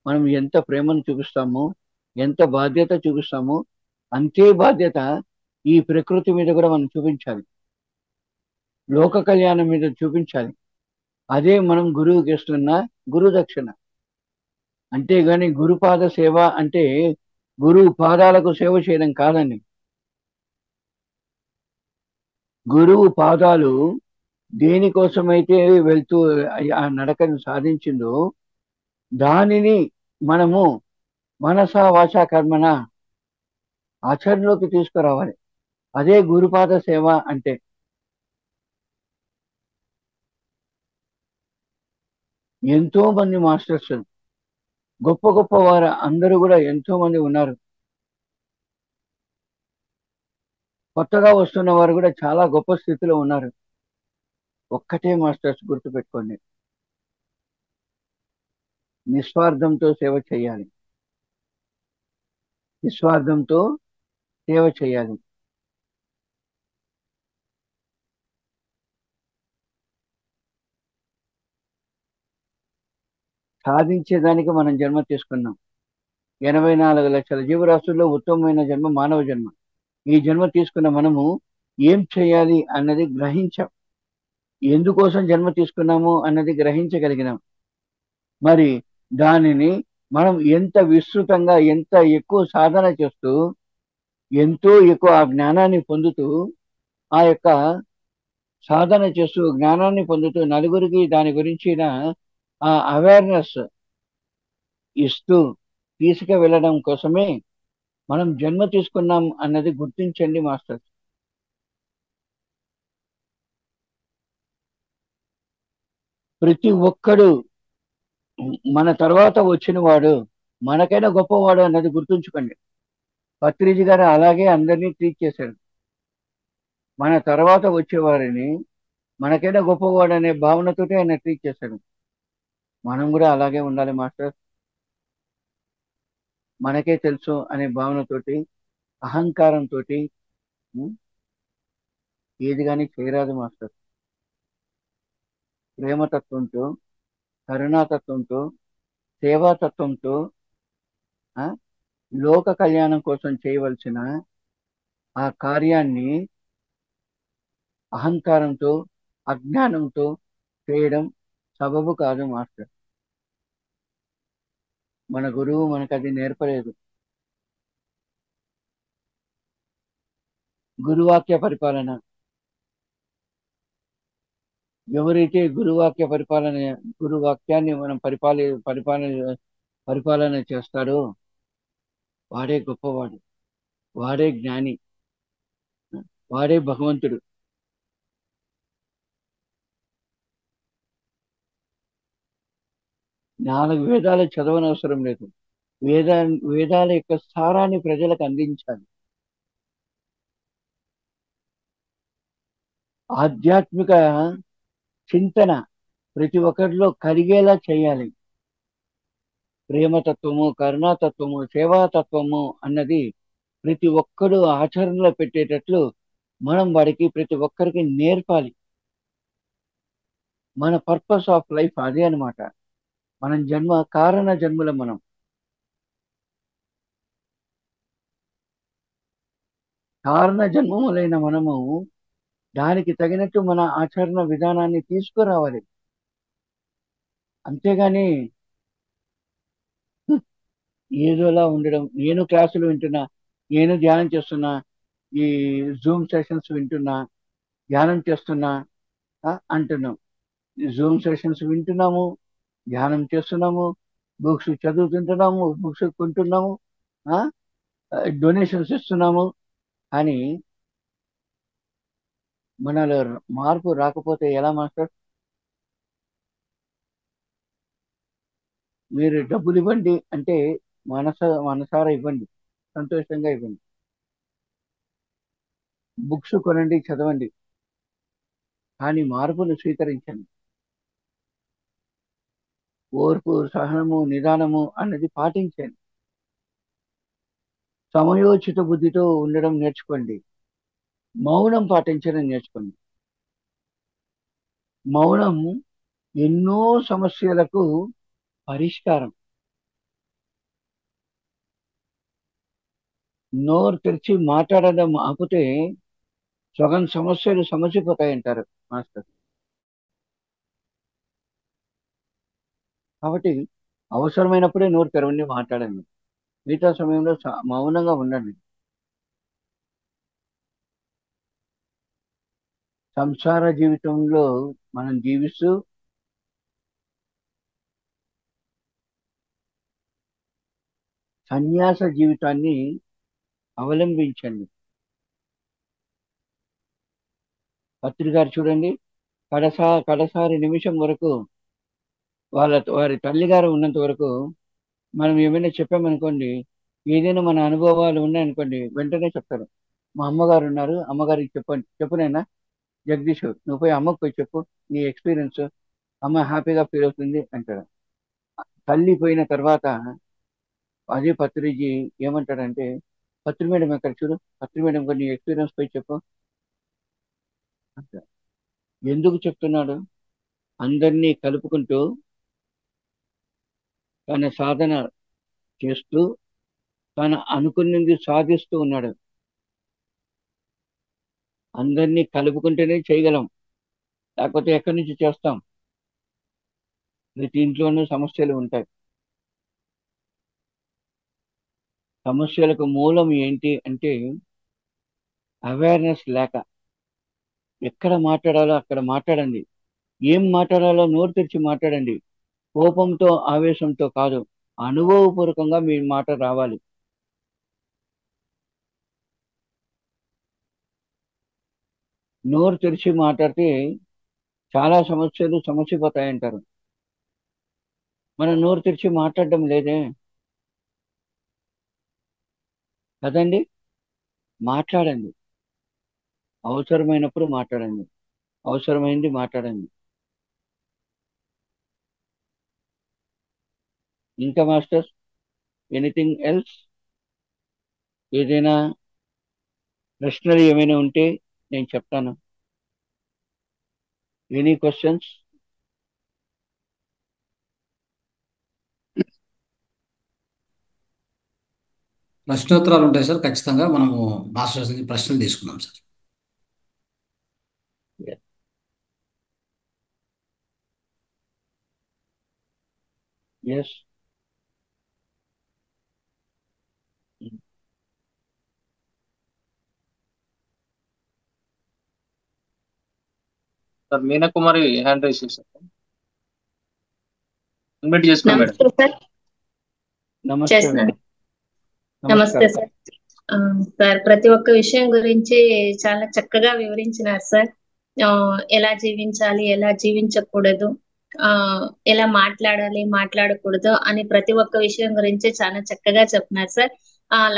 మనం ఎంత ప్రేమను చూపిస్తామో, ఎంత బాధ్యత చూపిస్తామో, అంతే బాధ్యత ఈ ప్రకృతి మీద కూడా మనం చూపించాలి. లోక కళ్యాణం మీద చూపించాలి. అదే మనం గురువుకి ఇస్తున్న గురు దక్షిణ. అంతేగాని గురుపాద సేవ అంటే గురువు పాదాలకు సేవ చేయడం కాదండి. గురువు పాదాలు దేనికోసమైతే వెళ్తూ ఆ నడకను సాధించిందో దానిని మనము మనస వాచ కర్మన ఆచరణలోకి తీసుకురావాలి. అదే గురుపాద సేవ అంటే. ఎంతో మంది మాస్టర్స్, గొప్ప గొప్ప వారు అందరూ కూడా ఎంతో మంది ఉన్నారు. కొత్తగా వస్తున్న వారు కూడా చాలా గొప్ప స్థితిలో ఉన్నారు. ఒక్కటే మాస్టర్స్ గుర్తుపెట్టుకోండి, నిస్వార్థంతో సేవ చేయాలి. నిస్వార్థంతో సేవ చేయాలి. సాధించేదానికి మనం జన్మ తీసుకున్నాం. 84 లక్షల జీవరాశుల్లో ఉత్తమమైన జన్మ మానవ జన్మ. ఈ జన్మ తీసుకున్న మనము ఏం చేయాలి అన్నది గ్రహించాం. ఎందుకోసం జన్మ తీసుకున్నాము అన్నది గ్రహించగలిగినాం. మరి దానిని మనం ఎంత విస్తృతంగా, ఎంత ఎక్కువ సాధన చేస్తూ, ఎంతో ఎక్కువ ఆ జ్ఞానాన్ని పొందుతూ, ఆ యొక్క సాధన చేస్తూ జ్ఞానాన్ని పొందుతూ నలుగురికి దాని గురించిన ఆ అవేర్నెస్ ఇస్తూ తీసుకు వెళ్ళడం కోసమే మనం జన్మ తీసుకున్నాం అన్నది గుర్తించండి మాస్టర్. ప్రతి ఒక్కడు మన తర్వాత వచ్చిన వాడు మనకైనా గొప్పవాడు అన్నది గుర్తుంచుకోండి. పత్రిజీ గారు అలాగే అందరినీ ట్రీట్ చేశాడు. మన తర్వాత వచ్చేవారిని మనకైనా గొప్పవాడు అనే భావనతోటి ఆయన ట్రీట్ చేశాడు. మనం కూడా అలాగే ఉండాలి మాస్టర్. మనకే తెలుసు అనే భావనతోటి, అహంకారంతో ఏది కానీ చేయరాదు మాస్టర్. ప్రేమతత్వంతో, కరుణాతత్వంతో, సేవాతత్వంతో, లోక కళ్యాణం కోసం చేయవలసిన ఆ కార్యాన్ని అహంకారంతో, అజ్ఞానంతో చేయడం సబబు కాదు మాస్టర్. మన గురువు మనకు అది నేర్పలేదు. గురువాక్య పరిపాలన. ఎవరైతే గురువాక్యాన్ని మనం పరిపాలన చేస్తాడో వాడే గొప్పవాడు, వాడే జ్ఞాని, వాడే భగవంతుడు. నాలుగు వేదాలు చదవనవసరం లేదు. వేదాల యొక్క సారాన్ని ప్రజలకు అందించాలి. ఆధ్యాత్మిక చింతన ప్రతి ఒక్కరిలో కలిగేలా చేయాలి. ప్రేమతత్వము, కరుణాతత్వము, సేవాతత్వము అన్నది ప్రతి ఒక్కడు ఆచరణలో పెట్టేటట్లు మనం వాడికి ప్రతి ఒక్కరికి నేర్పాలి. మన పర్పస్ ఆఫ్ లైఫ్ అదే అనమాట. మనం కారణ జన్ములం. మనం కారణ జన్మములైన మనము దానికి తగినట్టు మన ఆచరణ విధానాన్ని తీసుకురావాలి. అంతేగాని ఏదోలా ఉండడం, నేను క్లాసులు వింటున్నా, నేను ధ్యానం చేస్తున్నా, ఈ జూమ్ సెషన్స్ వింటున్నా, ధ్యానం చేస్తున్నా అంటున్నాం. జూమ్ సెషన్స్ వింటున్నాము, ధ్యానం చేస్తున్నాము, బుక్స్ చదువుతుంటున్నాము, బుక్స్ కొంటున్నాము, డొనేషన్స్ ఇస్తున్నాము. అని మనలో మార్పు రాకపోతే ఎలా మాస్టర్? మీరు డబ్బులు ఇవ్వండి అంటే మనసారా ఇవ్వండి, సంతోషంగా ఇవ్వండి. బుక్స్ కొనండి, చదవండి, కానీ మార్పును స్వీకరించండి. ఓర్పు, సహనము, నిదానము అన్నది పాటించండి. సమయోచిత బుద్ధితో ఉండడం నేర్చుకోండి. మౌనం పాటించడం నేర్చుకోండి. మౌనం ఎన్నో సమస్యలకు పరిష్కారం. నోరు తెరిచి మాట్లాడడం ఆపితే సగం సమస్యలు సమసిపోతాయంటారు మాస్టర్. కాబట్టి అవసరమైనప్పుడే నోరు తెరవండి, మాట్లాడండి. మిగతా సమయంలో మౌనంగా ఉండండి. సంసార జీవితంలో మనం జీవిస్తూ సన్యాస జీవితాన్ని అవలంబించండి. పత్రి గారు చూడండి, కడసారి నిమిషం వరకు వారి తల్లిగారు ఉన్నంత వరకు మనం ఏమైనా చెప్పామనుకోండి, ఏదైనా మన అనుభవాలు ఉన్నాయనుకోండి, వెంటనే చెప్తారు. మా అమ్మగారు ఉన్నారు, అమ్మగారికి చెప్పునైనా జగదీష్, నువ్వు పోయి అమ్మకు పోయి చెప్పు నీ ఎక్స్పీరియన్స్, అమ్మ హ్యాపీగా ఫీల్ అవుతుంది అంటాడు. తల్లి పోయిన తర్వాత అదే పత్రిజీ ఏమంటాడంటే, పత్రి మేడం ఎక్కడ చూడు, పత్రి మేడం నీ ఎక్స్పీరియన్స్ పోయి చెప్పు అంటాడు. ఎందుకు చెప్తున్నాడు? అందరినీ కలుపుకుంటూ తన సాధన చేస్తూ తను అనుకున్నది సాధిస్తూ ఉన్నాడు. అందరినీ కలుపుకుంటేనే చేయగలం, లేకపోతే ఎక్కడి నుంచి చేస్తాం? ప్రతి ఇంట్లోనూ సమస్యలు ఉంటాయి. సమస్యలకు మూలం ఏంటి అంటే అవేర్నెస్ లేక. ఎక్కడ మాట్లాడాలో అక్కడ మాట్లాడండి. ఏం మాట్లాడాలో నోరు తెరిచి మాట్లాడండి. కోపంతో, ఆవేశంతో కాదు, అనుభవపూర్వకంగా మీ మాట రావాలి. నోరు తెరిచి మాట్లాడితే చాలా సమస్యలు సమసిపోతాయంటారు. మనం నోరు తెరిచి మాట్లాడడం లేదే కదండి. మాట్లాడండి, అవసరమైనప్పుడు మాట్లాడండి, అవసరమైంది మాట్లాడండి. ఇంకా మాస్టర్, ఎనీథింగ్ ఎల్స్? ఏదైనా ప్రశ్నలు ఏమైనా ఉంటే నేను చెప్తాను. Any questions? ప్రశ్నోత్తరాలు ఉంటాయి సార్, ఖచ్చితంగా మనము మాస్టర్స్ నుంచి ప్రశ్నలు తీసుకున్నాం సార్. ఎస్. సార్ మీనా కుమారి హ్యాండ్ రైస్ చేశారు, అన్మ్యూట్ చేసుకోండి మేడం. నమస్తే సార్. నమస్తే చేస్తున్నాను. మేడం. నమస్తే నమస్కారం. సార్. సార్ ప్రతి ఒక్క విషయం గురించి చాలా చక్కగా వివరించినారు సార్. ఎలా జీవించాలి, ఎలా జీవించకూడదు, ఆ ఎలా మాట్లాడాలి, మాట్లాడకూడదు అని ప్రతి ఒక్క విషయం గురించి చాలా చక్కగా చెప్పినారు సార్.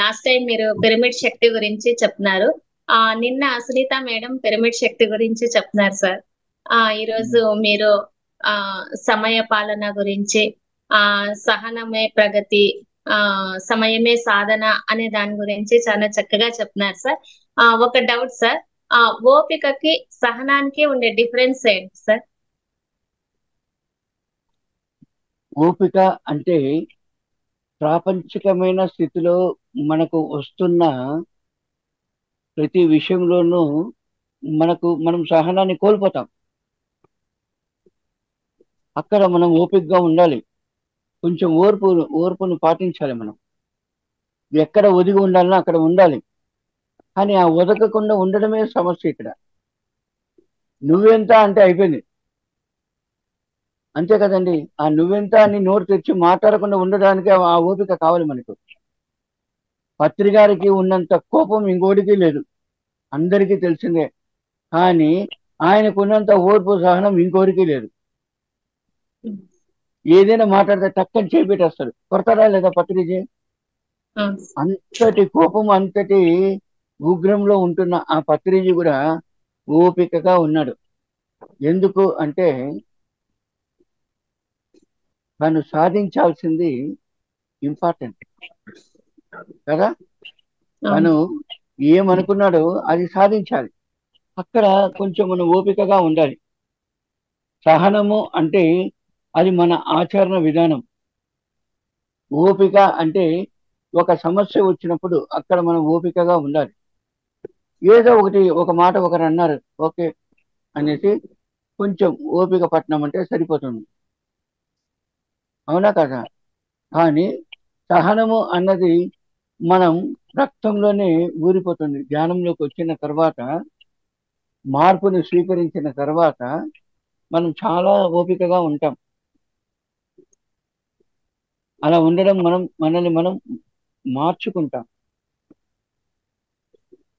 లాస్ట్ టైం మీరు పిరమిడ్ శక్తి గురించి చెప్పినారు. నిన్న సునీత మేడం పిరమిడ్ శక్తి గురించి చెప్పినారు సార్. ఈరోజు మీరు సమయ పాలన గురించి, సహనమే ప్రగతి, సమయమే సాధన అనే దాని గురించి చాలా చక్కగా చెప్పినారు సార్. ఒక డౌట్ సార్, ఓపికకి సహనానికి ఉండే డిఫరెన్స్ ఏంటి సార్? ఓపిక అంటే ప్రాపంచికమైన స్థితిలో మనకు వస్తున్న ప్రతి విషయంలోనూ మనం సహనాన్ని కోల్పోతాం. అక్కడ మనం ఓపికగా ఉండాలి, కొంచెం ఓర్పును పాటించాలి. మనం ఎక్కడ ఒదిగి ఉండాలన్నా అక్కడ ఉండాలి, కానీ ఆ ఒదగకుండా ఉండడమే సమస్య ఇక్కడ. నువ్వెంత అంటే అయిపోయింది. అంతే కదండి. ఆ నువ్వెంత అని నోరు తెరిచి మాట్లాడకుండా ఉండడానికి ఆ ఓపిక కావాలి మనకు. పత్రి గారికి ఉన్నంత కోపం ఇంకోటికి లేదు, అందరికీ తెలిసిందే. కానీ ఆయనకున్నంత ఓర్పు సహనం ఇంకోరికి లేదు. ఏదైనా మాట్లాడితే టక్కని చేపెట్టేస్తాడు. కొడతారా లేదా పత్రిజీ? అవును అంతటి కోపం, అంతటి ఉగ్రంలో ఉంటున్న ఆ పత్రిజీ కూడా ఓపికగా ఉన్నాడు. ఎందుకు అంటే తను సాధించాల్సింది ఇంపార్టెంట్ కదా. అవును తను ఏమనుకున్నాడో అది సాధించాలి. అక్కడ కొంచెం మనం ఓపికగా ఉండాలి. సహనము అంటే అది మన ఆచరణ విధానం. ఓపిక అంటే ఒక సమస్య వచ్చినప్పుడు అక్కడ మనం ఓపికగా ఉండాలి. ఏదో ఒకటి ఒక మాట ఒకరు అన్నారు, ఓకే అనేసి కొంచెం ఓపిక పట్టినామంటే సరిపోతుంది. అవునా కదా? కానీ సహనము అన్నది మనం రక్తంలోనే ఊరిపోతుంది. ధ్యానంలోకి వచ్చిన తర్వాత, మార్పుని స్వీకరించిన తర్వాత మనం చాలా ఓపికగా ఉంటాం. అలా ఉండడం మనల్ని మనం మార్చుకుంటాం.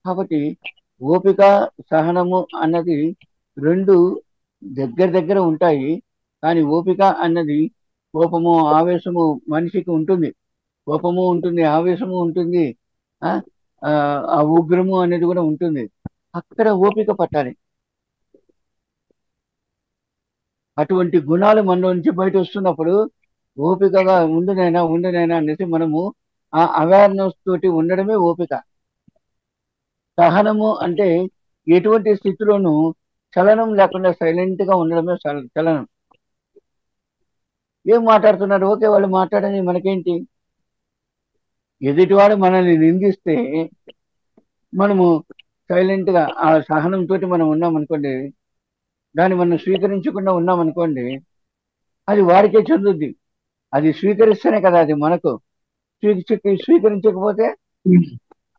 కాబట్టి ఓపిక, సహనము అన్నది రెండు దగ్గర దగ్గర ఉంటాయి. కానీ ఓపిక అన్నది కోపము, ఆవేశము మనిషికి ఉంటుంది. కోపము ఉంటుంది, ఆవేశము ఉంటుంది, ఆ ఆ ఆ ఉగ్రము అనేది కూడా ఉంటుంది. అక్కడ ఓపిక పట్టాలి. అటువంటి గుణాలు మనలో నుంచి బయట వస్తున్నప్పుడు ఓపికగా ఉండునైనా అనేసి మనము ఆ అవేర్నెస్ తోటి ఉండడమే ఓపిక. సహనము అంటే ఎటువంటి స్థితిలోనూ చలనం లేకుండా సైలెంట్ గా ఉండడమే చలనం. ఏం మాట్లాడుతున్నారు, ఓకే వాళ్ళు మాట్లాడని మనకేంటి. ఎదుటివాడు మనల్ని నిందిస్తే మనము సైలెంట్ గా ఆ సహనంతో మనం ఉన్నామనుకోండి, దాన్ని మనం స్వీకరించకుండా ఉన్నామనుకోండి, అది వాడికే చెందుద్ది. అది స్వీకరిస్తేనే కదా అది మనకు. స్వీకరించకపోతే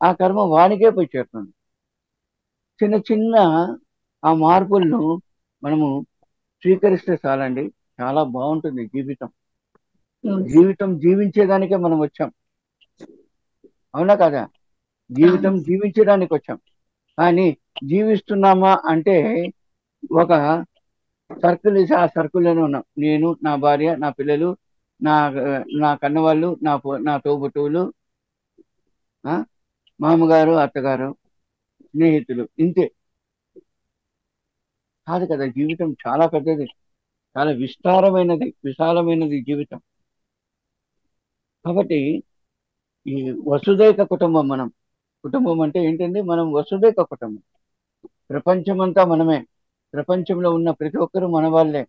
ఆ కర్మ వానికే పోయి చేరుతుంది. చిన్న చిన్న ఆ మార్పులను మనము స్వీకరిస్తే చాలండి, చాలా బాగుంటుంది జీవితం. అవును జీవితం జీవించేదానికే మనం వచ్చాం. అవునా కదా? జీవితం జీవించడానికి వచ్చాం. కానీ జీవిస్తున్నామా అంటే ఒక సర్కిల్ వేసి ఆ సర్కిల్లోనే ఉన్నాం. నేను, నా భార్య, నా పిల్లలు, నా నా కన్నవాళ్ళు, నా తోబుట్టువులు, ఆ, మామగారు, అత్తగారు, స్నేహితులు, ఇంతే. కాదు కదా. జీవితం చాలా పెద్దది, చాలా విస్తారమైనది, విశాలమైనది జీవితం. కాబట్టి ఈ వసుదైక కుటుంబం మనం. కుటుంబం అంటే ఏంటండి? మనం వసుదైక కుటుంబం. ప్రపంచమంతా మనమే. ప్రపంచంలో ఉన్న ప్రతి ఒక్కరూ మన వాళ్ళే.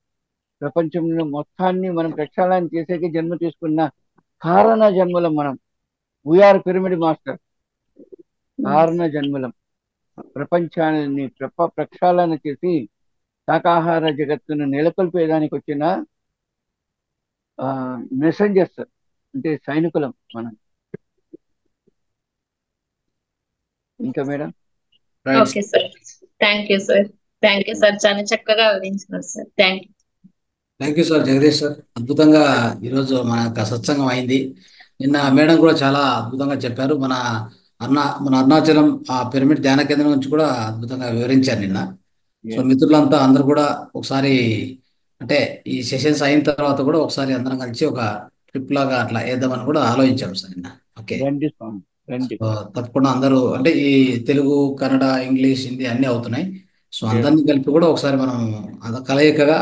ప్రపంచంలో మొత్తాన్ని మనం ప్రక్షాళన చేసేకి జన్మ తీసుకున్న కారణ జన్మలం మనం. We are pyramid master. కారణ జన్మలం. ప్రపంచాన్ని ప్రక్షాళన చేసి శాకాహార జగత్తును నెలకొల్పేదానికి వచ్చిన మెసెంజర్స్, అంటే సైనికులం మనం. ఇంకా madam? Right. Okay sir. Thank you sir. Thank you sir. చాలా చక్కగా వివరించినారు sir. Thank you. Thank you sir Jagadish sir. అద్భుతంగా ఈరోజు మన యొక్క సత్సంగం అయింది. నిన్న మేడం కూడా చాలా అద్భుతంగా చెప్పారు. మన అరుణాచలం ఆ పిరమిడ్ ధ్యాన కేంద్రం నుంచి కూడా అద్భుతంగా వివరించారు నిన్న. సో మిత్రులంతా అందరూ కూడా ఒకసారి, అంటే ఈ సెషన్స్ అయిన తర్వాత కూడా ఒకసారి అందరం కలిసి ఒక ట్రిప్ లాగా అట్లా వేద్దామని కూడా ఆలోచించాం సార్ నిన్న. ఓకే. రండి స్వామి, రండి. సో తప్పకుండా అందరూ, అంటే ఈ తెలుగు, కన్నడ, ఇంగ్లీష్, హిందీ అన్నీ అవుతున్నాయి. సో అందరినీ కలిపి కూడా ఒకసారి మనం కలయికగా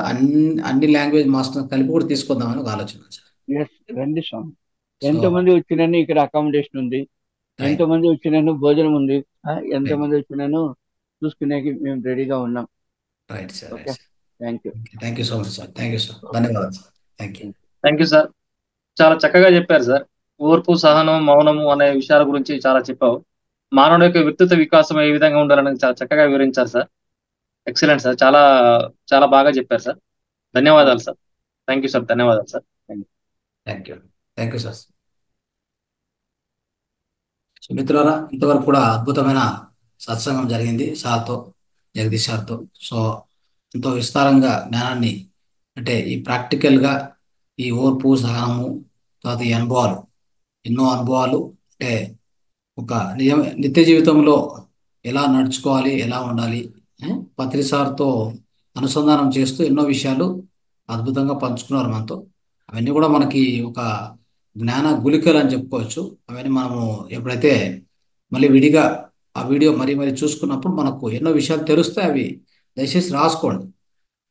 అన్ని లాంగ్వేజ్ మాస్టర్ కలిపి కూడా తీసుకొద్దామని ఒక ఆలోచన సార్. ఎస్, రండి స్వామి. సో ఎంతమంది వచ్చినాను ఇక్కడ అకామిడేషన్ ఉంది, రైట్ ఎంతమంది వచ్చినాను భోజనం ఉంది, రైట్ ఎంతమంది వచ్చినాను చూసుకునేకి మేము రెడీగా ఉన్నాం. Right sir. Okay, right sir. Thank you. Thank you so much sir. Thank you sir. ధన్యవాదాలు sir. Thank you. Thank you sir. చాలా చక్కగా చెప్పారు సార్. ఓర్పు, సహనం, మౌనము అనే విషయాల గురించి చాలా చెప్పావు. మానవుడి యొక్క వ్యక్తిత్వ వికాసం ఏ విధంగా ఉండాలని చాలా చక్కగా వివరించారు సార్. Excellent sir. చాలా చాలా బాగా చెప్పారు సార్. ధన్యవాదాలు సార్. Thank you sir. ధన్యవాదాలు sir. Thank you. Thank you sir. So మిత్రులారా, ఇంతవరకు కూడా అద్భుతమైన సత్సంగం జరిగింది సార్తో, జగదీష్ సార్తో. సో ఎంతో విస్తారంగా జ్ఞానాన్ని, అంటే ఈ ప్రాక్టికల్గా ఈ ఓర్పు సహనము, తర్వాత ఈ అనుభవాలు, ఎన్నో అనుభవాలు, అంటే ఒక నిత్య జీవితంలో ఎలా నడుచుకోవాలి, ఎలా ఉండాలి, ఏ? పత్రి సార్తో అనుసంధానం చేస్తూ ఎన్నో విషయాలు అద్భుతంగా పంచుకున్నారు మనతో. అవన్నీ కూడా మనకి ఒక జ్ఞాన గుళికలు అని చెప్పుకోవచ్చు. అవన్నీ మనము ఎప్పుడైతే మళ్ళీ విడిగా ఆ వీడియో మరీ మరీ చూసుకున్నప్పుడు మనకు ఎన్నో విషయాలు తెలుస్తాయి. అవి దయచేసి రాసుకోండి.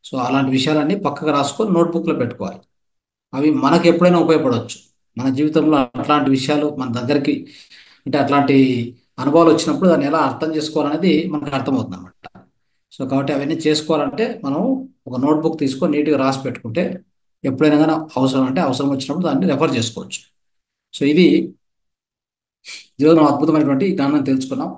సో అలాంటి విషయాలన్నీ పక్కకు రాసుకొని నోట్బుక్లో పెట్టుకోవాలి. అవి మనకి ఎప్పుడైనా ఉపయోగపడవచ్చు. మన జీవితంలో అట్లాంటి విషయాలు మన దగ్గరికి, అంటే అట్లాంటి అనుభవాలు వచ్చినప్పుడు దాన్ని ఎలా అర్థం చేసుకోవాలనేది మనకు అర్థమవుతుంది అనమాట. సో కాబట్టి అవన్నీ చేసుకోవాలంటే మనం ఒక నోట్బుక్ తీసుకొని నీట్గా రాసి పెట్టుకుంటే ఎప్పుడైనా కానీ అవసరం అంటే అవసరం వచ్చినప్పుడు దాన్ని రెఫర్ చేసుకోవచ్చు. సో ఇది ఈరోజు మనం అద్భుతమైనటువంటి జ్ఞానాన్ని తెలుసుకున్నాం.